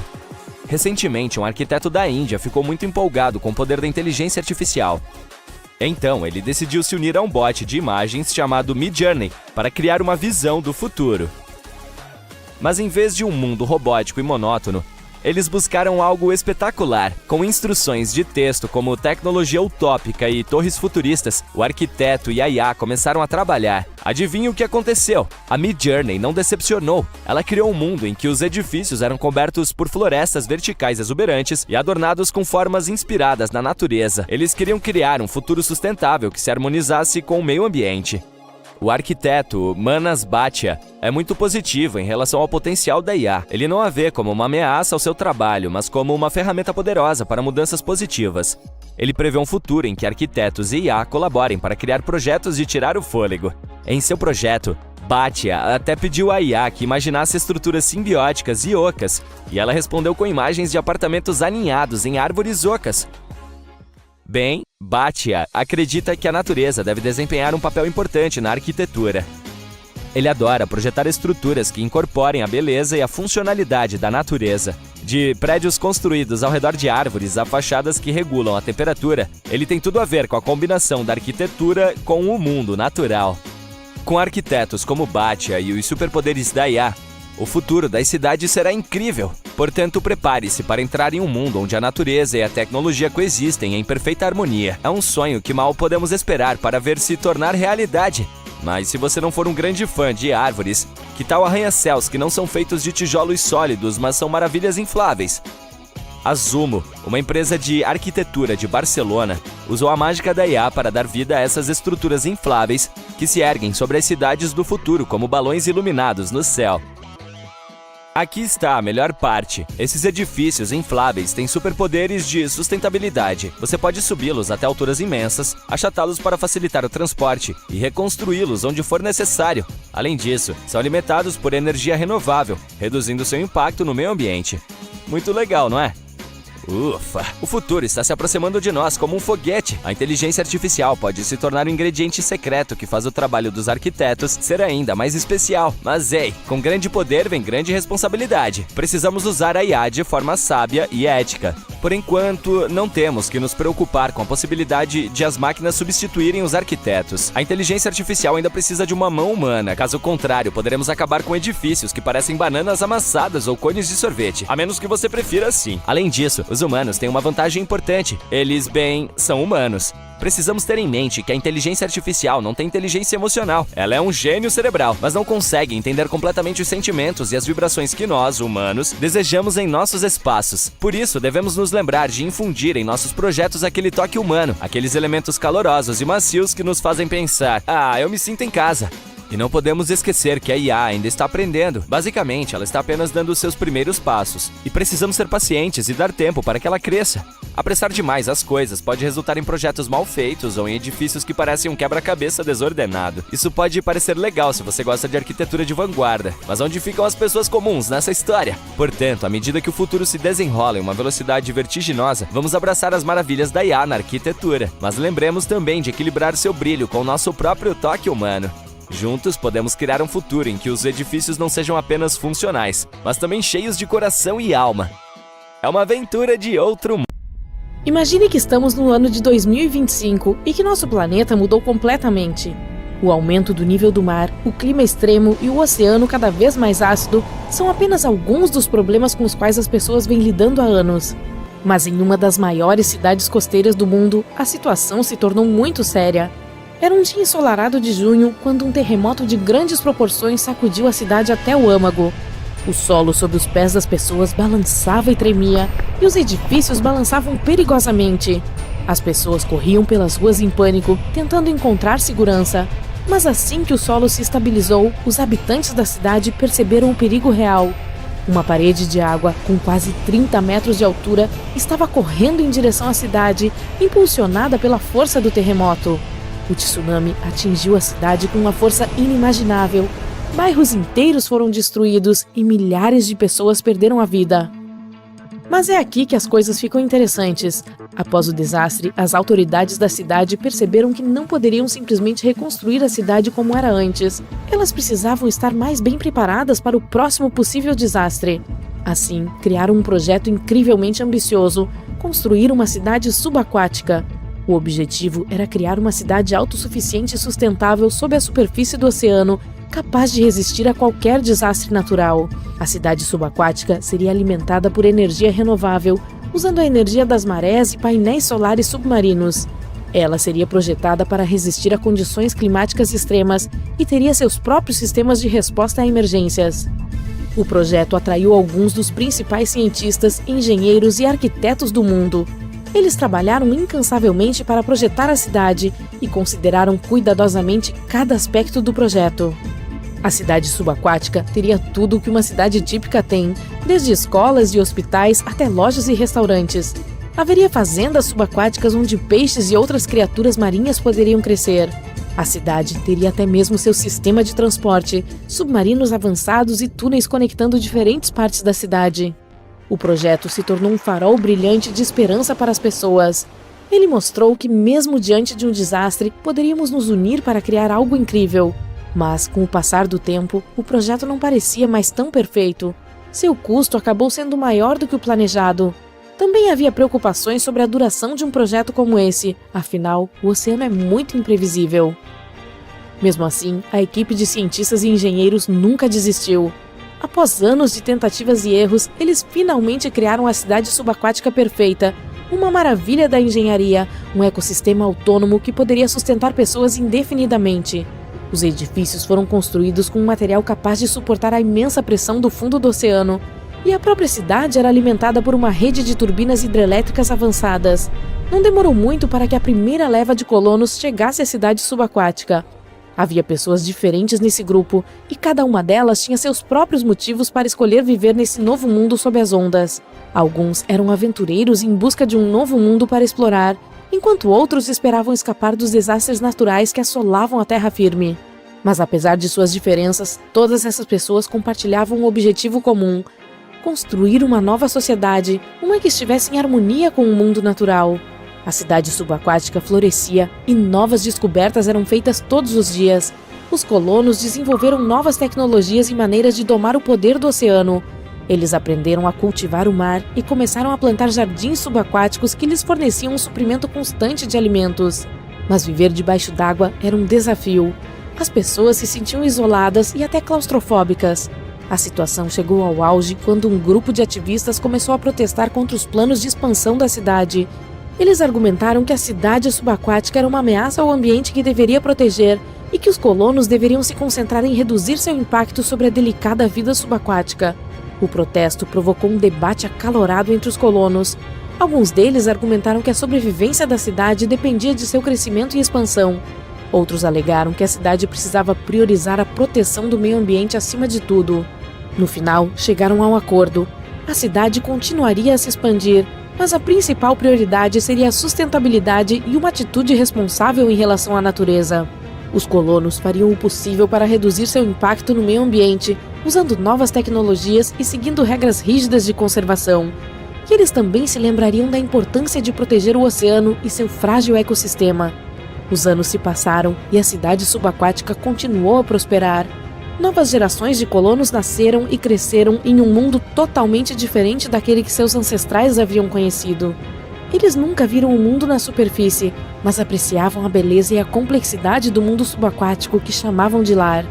Recentemente, um arquiteto da Índia ficou muito empolgado com o poder da inteligência artificial. Então, ele decidiu se unir a um bot de imagens chamado Midjourney para criar uma visão do futuro. Mas em vez de um mundo robótico e monótono, eles buscaram algo espetacular. Com instruções de texto como tecnologia utópica e torres futuristas, o arquiteto e a IA começaram a trabalhar. Adivinha o que aconteceu? A Midjourney não decepcionou. Ela criou um mundo em que os edifícios eram cobertos por florestas verticais exuberantes e adornados com formas inspiradas na natureza. Eles queriam criar um futuro sustentável que se harmonizasse com o meio ambiente. O arquiteto Manas Bhatia é muito positivo em relação ao potencial da IA. Ele não a vê como uma ameaça ao seu trabalho, mas como uma ferramenta poderosa para mudanças positivas. Ele prevê um futuro em que arquitetos e IA colaborem para criar projetos de tirar o fôlego. Em seu projeto, Bhatia até pediu à IA que imaginasse estruturas simbióticas e ocas, e ela respondeu com imagens de apartamentos aninhados em árvores ocas. Bem, Bhatia acredita que a natureza deve desempenhar um papel importante na arquitetura. Ele adora projetar estruturas que incorporem a beleza e a funcionalidade da natureza. De prédios construídos ao redor de árvores a fachadas que regulam a temperatura, ele tem tudo a ver com a combinação da arquitetura com o mundo natural. Com arquitetos como Bhatia e os superpoderes da IA, o futuro das cidades será incrível. Portanto, prepare-se para entrar em um mundo onde a natureza e a tecnologia coexistem em perfeita harmonia. É um sonho que mal podemos esperar para ver se tornar realidade. Mas se você não for um grande fã de árvores, que tal arranha-céus que não são feitos de tijolos sólidos, mas são maravilhas infláveis? A Zumo, uma empresa de arquitetura de Barcelona, usou a mágica da IA para dar vida a essas estruturas infláveis que se erguem sobre as cidades do futuro como balões iluminados no céu. Aqui está a melhor parte. Esses edifícios infláveis têm superpoderes de sustentabilidade. Você pode subi-los até alturas imensas, achatá-los para facilitar o transporte e reconstruí-los onde for necessário. Além disso, são alimentados por energia renovável, reduzindo seu impacto no meio ambiente. Muito legal, não é? Ufa! O futuro está se aproximando de nós como um foguete. A inteligência artificial pode se tornar um ingrediente secreto que faz o trabalho dos arquitetos ser ainda mais especial. Mas ei, com grande poder vem grande responsabilidade. Precisamos usar a IA de forma sábia e ética. Por enquanto, não temos que nos preocupar com a possibilidade de as máquinas substituírem os arquitetos. A inteligência artificial ainda precisa de uma mão humana. Caso contrário, poderemos acabar com edifícios que parecem bananas amassadas ou cones de sorvete. A menos que você prefira assim. Além disso, os humanos têm uma vantagem importante. Eles, bem, são humanos. Precisamos ter em mente que a inteligência artificial não tem inteligência emocional. Ela é um gênio cerebral, mas não consegue entender completamente os sentimentos e as vibrações que nós, humanos, desejamos em nossos espaços. Por isso, devemos nos lembrar de infundir em nossos projetos aquele toque humano, aqueles elementos calorosos e macios que nos fazem pensar: ah, eu me sinto em casa. E não podemos esquecer que a IA ainda está aprendendo. Basicamente, ela está apenas dando os seus primeiros passos. E precisamos ser pacientes e dar tempo para que ela cresça. Apressar demais as coisas pode resultar em projetos mal feitos ou em edifícios que parecem um quebra-cabeça desordenado. Isso pode parecer legal se você gosta de arquitetura de vanguarda, mas onde ficam as pessoas comuns nessa história? Portanto, à medida que o futuro se desenrola em uma velocidade vertiginosa, vamos abraçar as maravilhas da IA na arquitetura. Mas lembremos também de equilibrar seu brilho com o nosso próprio toque humano. Juntos, podemos criar um futuro em que os edifícios não sejam apenas funcionais, mas também cheios de coração e alma. É uma aventura de outro mundo. Imagine que estamos no ano de 2025 e que nosso planeta mudou completamente. O aumento do nível do mar, o clima extremo e o oceano cada vez mais ácido são apenas alguns dos problemas com os quais as pessoas vêm lidando há anos. Mas em uma das maiores cidades costeiras do mundo, a situação se tornou muito séria. Era um dia ensolarado de junho quando um terremoto de grandes proporções sacudiu a cidade até o âmago. O solo sob os pés das pessoas balançava e tremia, e os edifícios balançavam perigosamente. As pessoas corriam pelas ruas em pânico, tentando encontrar segurança. Mas assim que o solo se estabilizou, os habitantes da cidade perceberam o perigo real. Uma parede de água, com quase 30 metros de altura, estava correndo em direção à cidade, impulsionada pela força do terremoto. O tsunami atingiu a cidade com uma força inimaginável. Bairros inteiros foram destruídos e milhares de pessoas perderam a vida. Mas é aqui que as coisas ficam interessantes. Após o desastre, as autoridades da cidade perceberam que não poderiam simplesmente reconstruir a cidade como era antes. Elas precisavam estar mais bem preparadas para o próximo possível desastre. Assim, criaram um projeto incrivelmente ambicioso: construir uma cidade subaquática. O objetivo era criar uma cidade autossuficiente e sustentável sob a superfície do oceano, capaz de resistir a qualquer desastre natural. A cidade subaquática seria alimentada por energia renovável, usando a energia das marés e painéis solares submarinos. Ela seria projetada para resistir a condições climáticas extremas e teria seus próprios sistemas de resposta a emergências. O projeto atraiu alguns dos principais cientistas, engenheiros e arquitetos do mundo. Eles trabalharam incansavelmente para projetar a cidade e consideraram cuidadosamente cada aspecto do projeto. A cidade subaquática teria tudo o que uma cidade típica tem, desde escolas e hospitais até lojas e restaurantes. Haveria fazendas subaquáticas onde peixes e outras criaturas marinhas poderiam crescer. A cidade teria até mesmo seu sistema de transporte, submarinos avançados e túneis conectando diferentes partes da cidade. O projeto se tornou um farol brilhante de esperança para as pessoas. Ele mostrou que, mesmo diante de um desastre, poderíamos nos unir para criar algo incrível. Mas, com o passar do tempo, o projeto não parecia mais tão perfeito. Seu custo acabou sendo maior do que o planejado. Também havia preocupações sobre a duração de um projeto como esse, afinal, o oceano é muito imprevisível. Mesmo assim, a equipe de cientistas e engenheiros nunca desistiu. Após anos de tentativas e erros, eles finalmente criaram a cidade subaquática perfeita, uma maravilha da engenharia, um ecossistema autônomo que poderia sustentar pessoas indefinidamente. Os edifícios foram construídos com um material capaz de suportar a imensa pressão do fundo do oceano, e a própria cidade era alimentada por uma rede de turbinas hidrelétricas avançadas. Não demorou muito para que a primeira leva de colonos chegasse à cidade subaquática. Havia pessoas diferentes nesse grupo, e cada uma delas tinha seus próprios motivos para escolher viver nesse novo mundo sob as ondas. Alguns eram aventureiros em busca de um novo mundo para explorar, enquanto outros esperavam escapar dos desastres naturais que assolavam a terra firme. Mas apesar de suas diferenças, todas essas pessoas compartilhavam um objetivo comum: construir uma nova sociedade, uma que estivesse em harmonia com o mundo natural. A cidade subaquática florescia e novas descobertas eram feitas todos os dias. Os colonos desenvolveram novas tecnologias e maneiras de domar o poder do oceano. Eles aprenderam a cultivar o mar e começaram a plantar jardins subaquáticos que lhes forneciam um suprimento constante de alimentos. Mas viver debaixo d'água era um desafio. As pessoas se sentiam isoladas e até claustrofóbicas. A situação chegou ao auge quando um grupo de ativistas começou a protestar contra os planos de expansão da cidade. Eles argumentaram que a cidade subaquática era uma ameaça ao ambiente que deveria proteger e que os colonos deveriam se concentrar em reduzir seu impacto sobre a delicada vida subaquática. O protesto provocou um debate acalorado entre os colonos. Alguns deles argumentaram que a sobrevivência da cidade dependia de seu crescimento e expansão. Outros alegaram que a cidade precisava priorizar a proteção do meio ambiente acima de tudo. No final, chegaram a um acordo. A cidade continuaria a se expandir, mas a principal prioridade seria a sustentabilidade e uma atitude responsável em relação à natureza. Os colonos fariam o possível para reduzir seu impacto no meio ambiente, usando novas tecnologias e seguindo regras rígidas de conservação. E eles também se lembrariam da importância de proteger o oceano e seu frágil ecossistema. Os anos se passaram e a cidade subaquática continuou a prosperar. Novas gerações de colonos nasceram e cresceram em um mundo totalmente diferente daquele que seus ancestrais haviam conhecido. Eles nunca viram o mundo na superfície, mas apreciavam a beleza e a complexidade do mundo subaquático que chamavam de lar.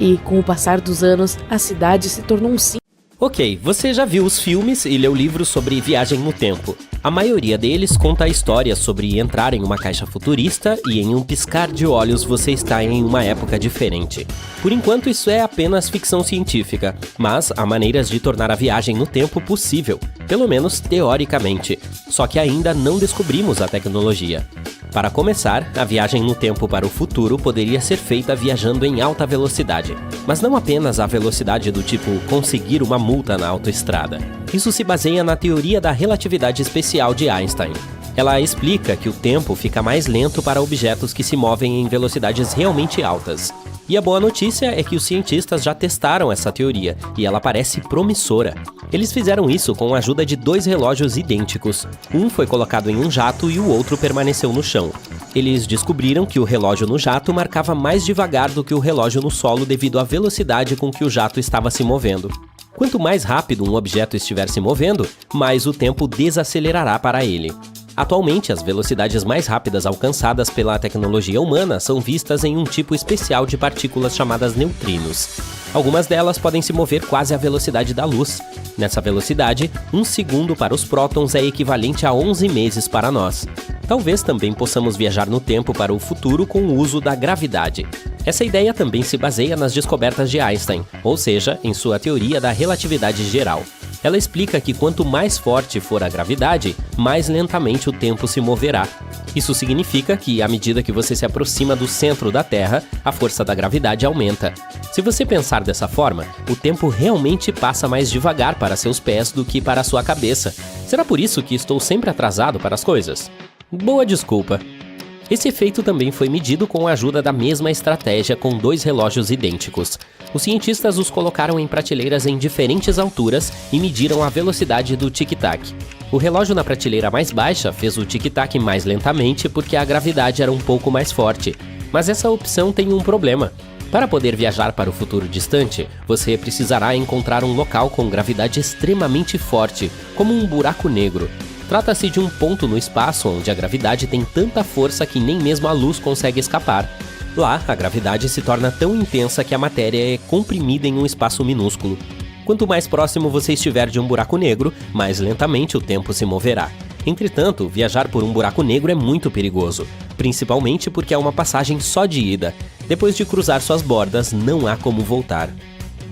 E, com o passar dos anos, a cidade se tornou um símbolo. Ok, você já viu os filmes e leu livros sobre viagem no tempo. A maioria deles conta a história sobre entrar em uma caixa futurista e em um piscar de olhos você está em uma época diferente. Por enquanto isso é apenas ficção científica, mas há maneiras de tornar a viagem no tempo possível, pelo menos teoricamente, só que ainda não descobrimos a tecnologia. Para começar, a viagem no tempo para o futuro poderia ser feita viajando em alta velocidade, mas não apenas a velocidade do tipo conseguir uma multa na autoestrada. Isso se baseia na teoria da relatividade especial de Einstein. Ela explica que o tempo fica mais lento para objetos que se movem em velocidades realmente altas. E a boa notícia é que os cientistas já testaram essa teoria, e ela parece promissora. Eles fizeram isso com a ajuda de 2 relógios idênticos. Um foi colocado em um jato e o outro permaneceu no chão. Eles descobriram que o relógio no jato marcava mais devagar do que o relógio no solo devido à velocidade com que o jato estava se movendo. Quanto mais rápido um objeto estiver se movendo, mais o tempo desacelerará para ele. Atualmente, as velocidades mais rápidas alcançadas pela tecnologia humana são vistas em um tipo especial de partículas chamadas neutrinos. Algumas delas podem se mover quase à velocidade da luz. Nessa velocidade, 1 segundo para os prótons é equivalente a 11 meses para nós. Talvez também possamos viajar no tempo para o futuro com o uso da gravidade. Essa ideia também se baseia nas descobertas de Einstein, ou seja, em sua teoria da relatividade geral. Ela explica que quanto mais forte for a gravidade, mais lentamente o tempo se moverá. Isso significa que, à medida que você se aproxima do centro da Terra, a força da gravidade aumenta. Se você pensar dessa forma, o tempo realmente passa mais devagar para seus pés do que para sua cabeça. Será por isso que estou sempre atrasado para as coisas? Boa desculpa. Esse efeito também foi medido com a ajuda da mesma estratégia com 2 relógios idênticos. Os cientistas os colocaram em prateleiras em diferentes alturas e mediram a velocidade do tic-tac. O relógio na prateleira mais baixa fez o tic-tac mais lentamente porque a gravidade era um pouco mais forte. Mas essa opção tem um problema. Para poder viajar para o futuro distante, você precisará encontrar um local com gravidade extremamente forte, como um buraco negro. Trata-se de um ponto no espaço onde a gravidade tem tanta força que nem mesmo a luz consegue escapar. Lá, a gravidade se torna tão intensa que a matéria é comprimida em um espaço minúsculo. Quanto mais próximo você estiver de um buraco negro, mais lentamente o tempo se moverá. Entretanto, viajar por um buraco negro é muito perigoso, principalmente porque é uma passagem só de ida. Depois de cruzar suas bordas, não há como voltar.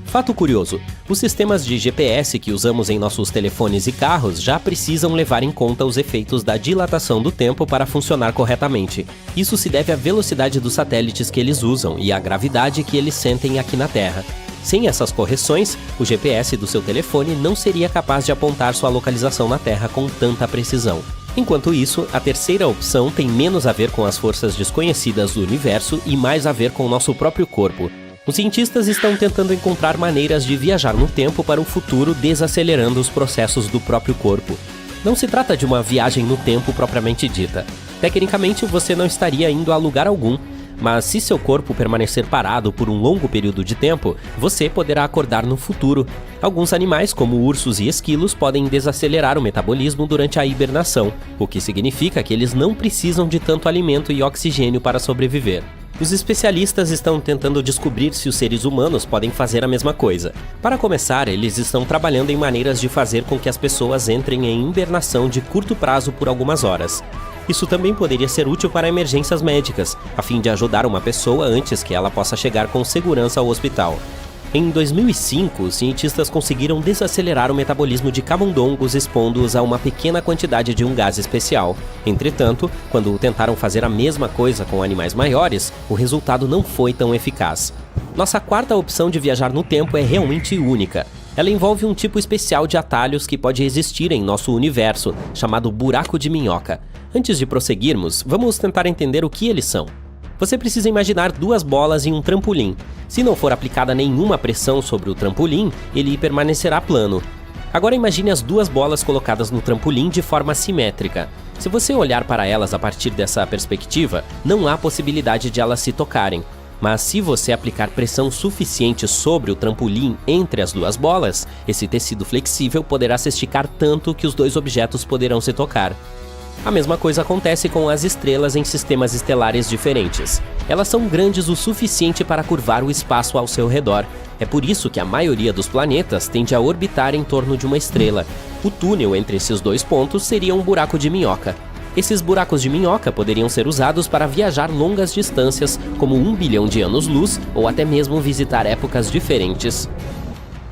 Fato curioso, os sistemas de GPS que usamos em nossos telefones e carros já precisam levar em conta os efeitos da dilatação do tempo para funcionar corretamente. Isso se deve à velocidade dos satélites que eles usam e à gravidade que eles sentem aqui na Terra. Sem essas correções, o GPS do seu telefone não seria capaz de apontar sua localização na Terra com tanta precisão. Enquanto isso, a terceira opção tem menos a ver com as forças desconhecidas do universo e mais a ver com o nosso próprio corpo. Os cientistas estão tentando encontrar maneiras de viajar no tempo para o futuro desacelerando os processos do próprio corpo. Não se trata de uma viagem no tempo propriamente dita. Tecnicamente, você não estaria indo a lugar algum, mas se seu corpo permanecer parado por um longo período de tempo, você poderá acordar no futuro. Alguns animais, como ursos e esquilos, podem desacelerar o metabolismo durante a hibernação, o que significa que eles não precisam de tanto alimento e oxigênio para sobreviver. Os especialistas estão tentando descobrir se os seres humanos podem fazer a mesma coisa. Para começar, eles estão trabalhando em maneiras de fazer com que as pessoas entrem em hibernação de curto prazo por algumas horas. Isso também poderia ser útil para emergências médicas, a fim de ajudar uma pessoa antes que ela possa chegar com segurança ao hospital. Em 2005, os cientistas conseguiram desacelerar o metabolismo de camundongos expondo-os a uma pequena quantidade de um gás especial. Entretanto, quando tentaram fazer a mesma coisa com animais maiores, o resultado não foi tão eficaz. Nossa quarta opção de viajar no tempo é realmente única. Ela envolve um tipo especial de atalhos que pode existir em nosso universo, chamado buraco de minhoca. Antes de prosseguirmos, vamos tentar entender o que eles são. Você precisa imaginar 2 bolas em um trampolim. Se não for aplicada nenhuma pressão sobre o trampolim, ele permanecerá plano. Agora imagine as 2 bolas colocadas no trampolim de forma simétrica. Se você olhar para elas a partir dessa perspectiva, não há possibilidade de elas se tocarem. Mas se você aplicar pressão suficiente sobre o trampolim entre as 2 bolas, esse tecido flexível poderá se esticar tanto que os 2 objetos poderão se tocar. A mesma coisa acontece com as estrelas em sistemas estelares diferentes. Elas são grandes o suficiente para curvar o espaço ao seu redor. É por isso que a maioria dos planetas tende a orbitar em torno de uma estrela. O túnel entre esses dois pontos seria um buraco de minhoca. Esses buracos de minhoca poderiam ser usados para viajar longas distâncias, como 1 bilhão de anos-luz, ou até mesmo visitar épocas diferentes.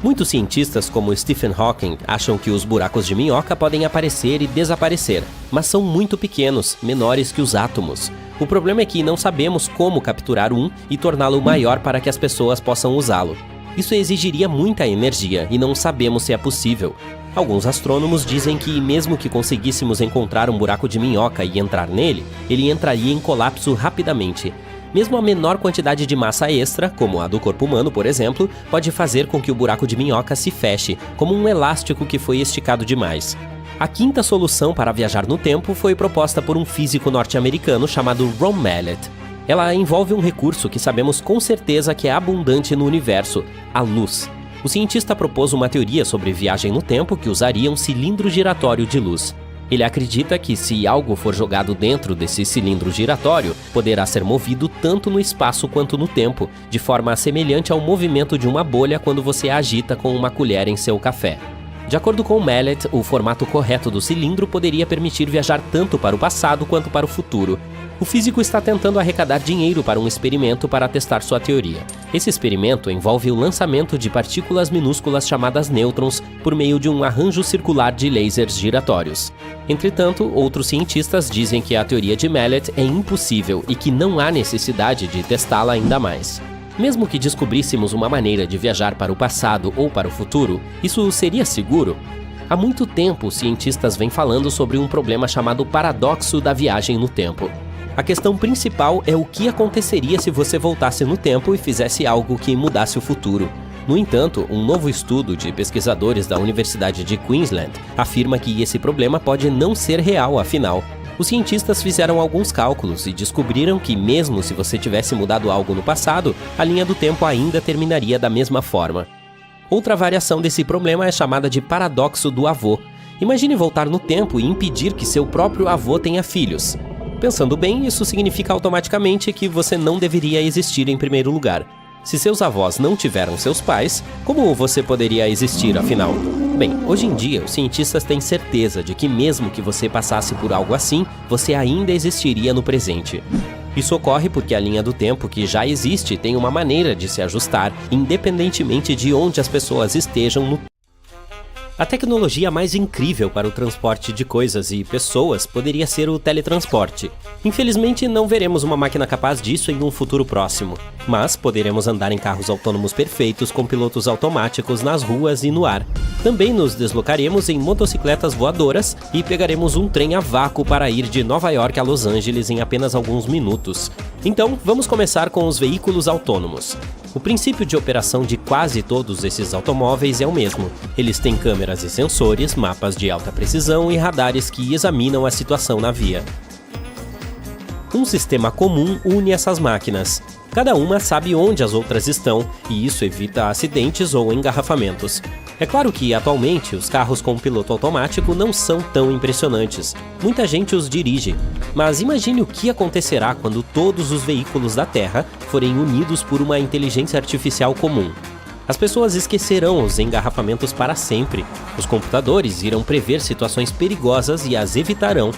Muitos cientistas, como Stephen Hawking, acham que os buracos de minhoca podem aparecer e desaparecer, mas são muito pequenos, menores que os átomos. O problema é que não sabemos como capturar um e torná-lo maior para que as pessoas possam usá-lo. Isso exigiria muita energia e não sabemos se é possível. Alguns astrônomos dizem que, mesmo que conseguíssemos encontrar um buraco de minhoca e entrar nele, ele entraria em colapso rapidamente. Mesmo a menor quantidade de massa extra, como a do corpo humano, por exemplo, pode fazer com que o buraco de minhoca se feche, como um elástico que foi esticado demais. A quinta solução para viajar no tempo foi proposta por um físico norte-americano chamado Ron Mallett. Ela envolve um recurso que sabemos com certeza que é abundante no universo: a luz. O cientista propôs uma teoria sobre viagem no tempo que usaria um cilindro giratório de luz. Ele acredita que, se algo for jogado dentro desse cilindro giratório, poderá ser movido tanto no espaço quanto no tempo, de forma semelhante ao movimento de uma bolha quando você a agita com uma colher em seu café. De acordo com Mallett, o formato correto do cilindro poderia permitir viajar tanto para o passado quanto para o futuro. O físico está tentando arrecadar dinheiro para um experimento para testar sua teoria. Esse experimento envolve o lançamento de partículas minúsculas chamadas nêutrons por meio de um arranjo circular de lasers giratórios. Entretanto, outros cientistas dizem que a teoria de Mallett é impossível e que não há necessidade de testá-la ainda mais. Mesmo que descobríssemos uma maneira de viajar para o passado ou para o futuro, isso seria seguro? Há muito tempo, os cientistas vêm falando sobre um problema chamado paradoxo da viagem no tempo. A questão principal é o que aconteceria se você voltasse no tempo e fizesse algo que mudasse o futuro. No entanto, um novo estudo de pesquisadores da Universidade de Queensland afirma que esse problema pode não ser real, afinal. Os cientistas fizeram alguns cálculos e descobriram que, mesmo se você tivesse mudado algo no passado, a linha do tempo ainda terminaria da mesma forma. Outra variação desse problema é chamada de paradoxo do avô. Imagine voltar no tempo e impedir que seu próprio avô tenha filhos. Pensando bem, isso significa automaticamente que você não deveria existir em primeiro lugar. Se seus avós não tiveram seus pais, como você poderia existir, afinal? Bem, hoje em dia, os cientistas têm certeza de que mesmo que você passasse por algo assim, você ainda existiria no presente. Isso ocorre porque a linha do tempo que já existe tem uma maneira de se ajustar, independentemente de onde as pessoas estejam no tempo. A tecnologia mais incrível para o transporte de coisas e pessoas poderia ser o teletransporte. Infelizmente, não veremos uma máquina capaz disso em um futuro próximo, mas poderemos andar em carros autônomos perfeitos com pilotos automáticos nas ruas e no ar. Também nos deslocaremos em motocicletas voadoras e pegaremos um trem a vácuo para ir de Nova York a Los Angeles em apenas alguns minutos. Então, vamos começar com os veículos autônomos. O princípio de operação de quase todos esses automóveis é o mesmo. Eles têm câmeras e sensores, mapas de alta precisão e radares que examinam a situação na via. Um sistema comum une essas máquinas. Cada uma sabe onde as outras estão, e isso evita acidentes ou engarrafamentos. É claro que, atualmente, os carros com piloto automático não são tão impressionantes. Muita gente os dirige. Mas imagine o que acontecerá quando todos os veículos da Terra forem unidos por uma inteligência artificial comum. As pessoas esquecerão os engarrafamentos para sempre. Os computadores irão prever situações perigosas e as evitarão.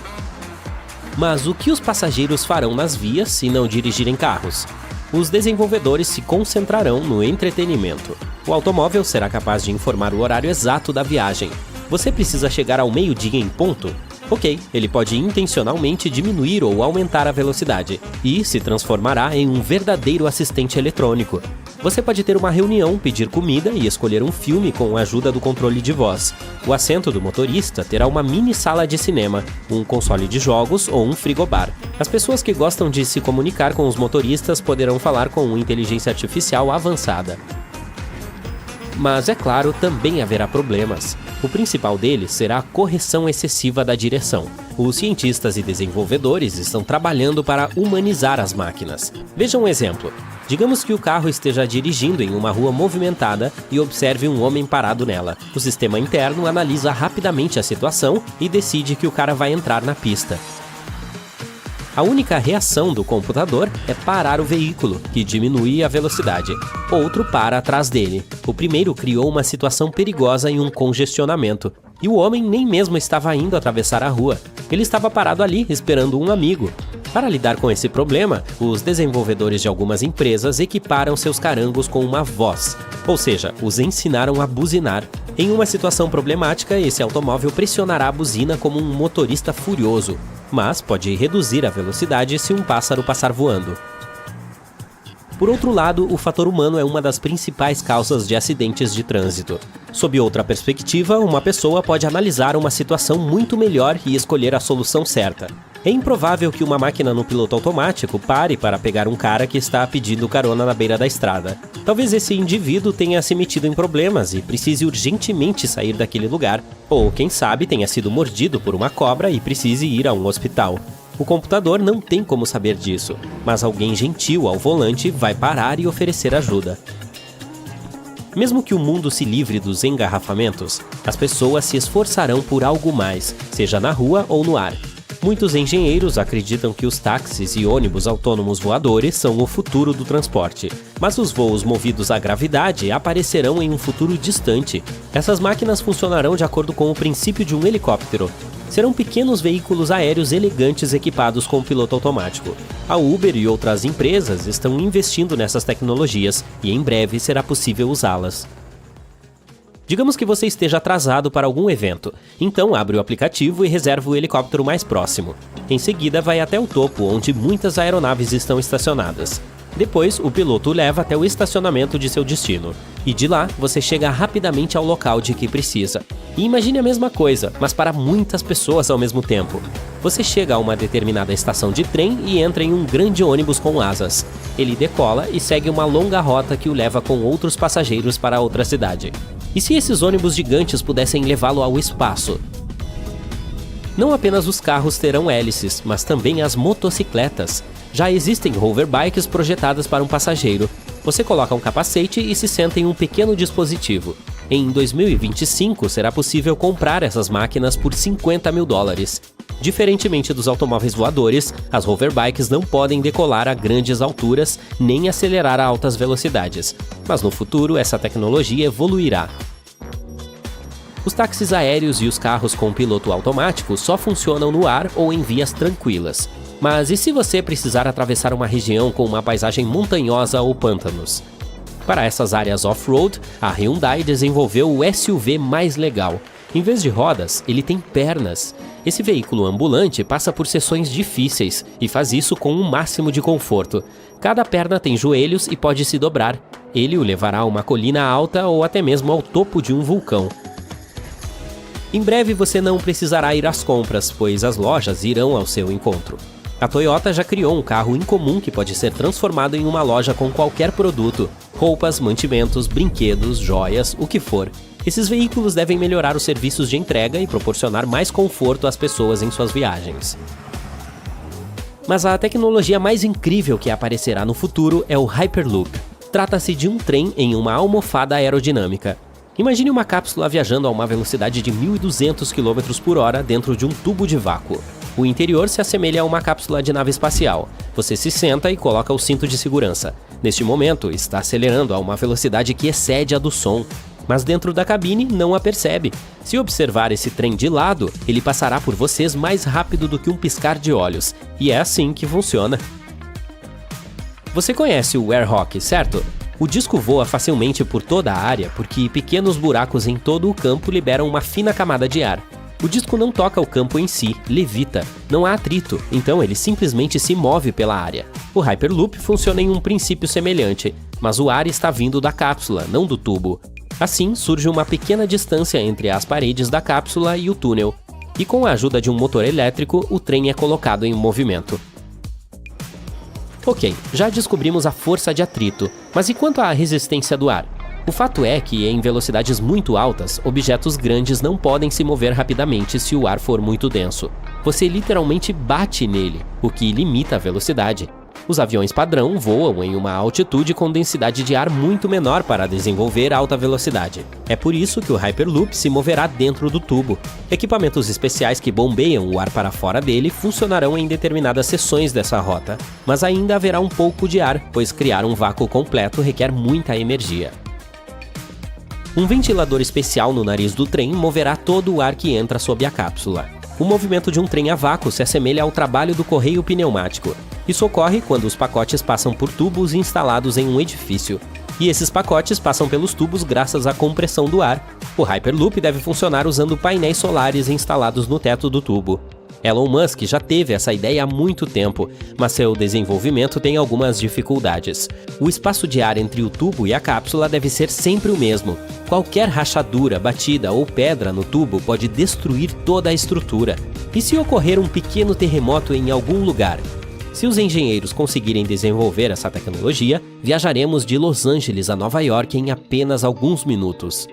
Mas o que os passageiros farão nas vias se não dirigirem carros? Os desenvolvedores se concentrarão no entretenimento. O automóvel será capaz de informar o horário exato da viagem. Você precisa chegar ao meio-dia em ponto? Ok, ele pode intencionalmente diminuir ou aumentar a velocidade e se transformará em um verdadeiro assistente eletrônico. Você pode ter uma reunião, pedir comida e escolher um filme com a ajuda do controle de voz. O assento do motorista terá uma mini sala de cinema, um console de jogos ou um frigobar. As pessoas que gostam de se comunicar com os motoristas poderão falar com uma inteligência artificial avançada. Mas, é claro, também haverá problemas. O principal deles será a correção excessiva da direção. Os cientistas e desenvolvedores estão trabalhando para humanizar as máquinas. Veja um exemplo. Digamos que o carro esteja dirigindo em uma rua movimentada e observe um homem parado nela. O sistema interno analisa rapidamente a situação e decide que o cara vai entrar na pista. A única reação do computador é parar o veículo, que diminui a velocidade. Outro para atrás dele. O primeiro criou uma situação perigosa e um congestionamento. E o homem nem mesmo estava indo atravessar a rua. Ele estava parado ali, esperando um amigo. Para lidar com esse problema, os desenvolvedores de algumas empresas equiparam seus carangos com uma voz, ou seja, os ensinaram a buzinar. Em uma situação problemática, esse automóvel pressionará a buzina como um motorista furioso, mas pode reduzir a velocidade se um pássaro passar voando. Por outro lado, o fator humano é uma das principais causas de acidentes de trânsito. Sob outra perspectiva, uma pessoa pode analisar uma situação muito melhor e escolher a solução certa. É improvável que uma máquina no piloto automático pare para pegar um cara que está pedindo carona na beira da estrada. Talvez esse indivíduo tenha se metido em problemas e precise urgentemente sair daquele lugar. Ou, quem sabe, tenha sido mordido por uma cobra e precise ir a um hospital. O computador não tem como saber disso, mas alguém gentil ao volante vai parar e oferecer ajuda. Mesmo que o mundo se livre dos engarrafamentos, as pessoas se esforçarão por algo mais, seja na rua ou no ar. Muitos engenheiros acreditam que os táxis e ônibus autônomos voadores são o futuro do transporte, mas os voos movidos à gravidade aparecerão em um futuro distante. Essas máquinas funcionarão de acordo com o princípio de um helicóptero. Serão pequenos veículos aéreos elegantes equipados com piloto automático. A Uber e outras empresas estão investindo nessas tecnologias e em breve será possível usá-las. Digamos que você esteja atrasado para algum evento, então abre o aplicativo e reserva o helicóptero mais próximo. Em seguida, vai até o topo, onde muitas aeronaves estão estacionadas. Depois, o piloto o leva até o estacionamento de seu destino. E de lá, você chega rapidamente ao local de que precisa. E imagine a mesma coisa, mas para muitas pessoas ao mesmo tempo. Você chega a uma determinada estação de trem e entra em um grande ônibus com asas. Ele decola e segue uma longa rota que o leva com outros passageiros para outra cidade. E se esses ônibus gigantes pudessem levá-lo ao espaço? Não apenas os carros terão hélices, mas também as motocicletas. Já existem hoverbikes projetadas para um passageiro. Você coloca um capacete e se senta em um pequeno dispositivo. Em 2025, será possível comprar essas máquinas por $50 mil. Diferentemente dos automóveis voadores, as hoverbikes não podem decolar a grandes alturas nem acelerar a altas velocidades. Mas no futuro, essa tecnologia evoluirá. Os táxis aéreos e os carros com piloto automático só funcionam no ar ou em vias tranquilas. Mas e se você precisar atravessar uma região com uma paisagem montanhosa ou pântanos? Para essas áreas off-road, a Hyundai desenvolveu o SUV mais legal. Em vez de rodas, ele tem pernas. Esse veículo ambulante passa por seções difíceis e faz isso com um máximo de conforto. Cada perna tem joelhos e pode se dobrar. Ele o levará a uma colina alta ou até mesmo ao topo de um vulcão. Em breve você não precisará ir às compras, pois as lojas irão ao seu encontro. A Toyota já criou um carro incomum que pode ser transformado em uma loja com qualquer produto: roupas, mantimentos, brinquedos, joias, o que for. Esses veículos devem melhorar os serviços de entrega e proporcionar mais conforto às pessoas em suas viagens. Mas a tecnologia mais incrível que aparecerá no futuro é o Hyperloop. Trata-se de um trem em uma almofada aerodinâmica. Imagine uma cápsula viajando a uma velocidade de 1.200 km por hora dentro de um tubo de vácuo. O interior se assemelha a uma cápsula de nave espacial. Você se senta e coloca o cinto de segurança. Neste momento, está acelerando a uma velocidade que excede a do som, mas dentro da cabine não a percebe. Se observar esse trem de lado, ele passará por vocês mais rápido do que um piscar de olhos. E é assim que funciona. Você conhece o air hockey, certo? O disco voa facilmente por toda a área porque pequenos buracos em todo o campo liberam uma fina camada de ar. O disco não toca o campo em si, levita, não há atrito, então ele simplesmente se move pela área. O Hyperloop funciona em um princípio semelhante, mas o ar está vindo da cápsula, não do tubo. Assim, surge uma pequena distância entre as paredes da cápsula e o túnel, e com a ajuda de um motor elétrico, o trem é colocado em movimento. Ok, já descobrimos a força de atrito, mas e quanto à resistência do ar? O fato é que, em velocidades muito altas, objetos grandes não podem se mover rapidamente se o ar for muito denso. Você literalmente bate nele, o que limita a velocidade. Os aviões padrão voam em uma altitude com densidade de ar muito menor para desenvolver alta velocidade. É por isso que o Hyperloop se moverá dentro do tubo. Equipamentos especiais que bombeiam o ar para fora dele funcionarão em determinadas seções dessa rota, mas ainda haverá um pouco de ar, pois criar um vácuo completo requer muita energia. Um ventilador especial no nariz do trem moverá todo o ar que entra sob a cápsula. O movimento de um trem a vácuo se assemelha ao trabalho do correio pneumático. Isso ocorre quando os pacotes passam por tubos instalados em um edifício. E esses pacotes passam pelos tubos graças à compressão do ar. O Hyperloop deve funcionar usando painéis solares instalados no teto do tubo. Elon Musk já teve essa ideia há muito tempo, mas seu desenvolvimento tem algumas dificuldades. O espaço de ar entre o tubo e a cápsula deve ser sempre o mesmo. Qualquer rachadura, batida ou pedra no tubo pode destruir toda a estrutura. E se ocorrer um pequeno terremoto em algum lugar? Se os engenheiros conseguirem desenvolver essa tecnologia, viajaremos de Los Angeles a Nova York em apenas alguns minutos.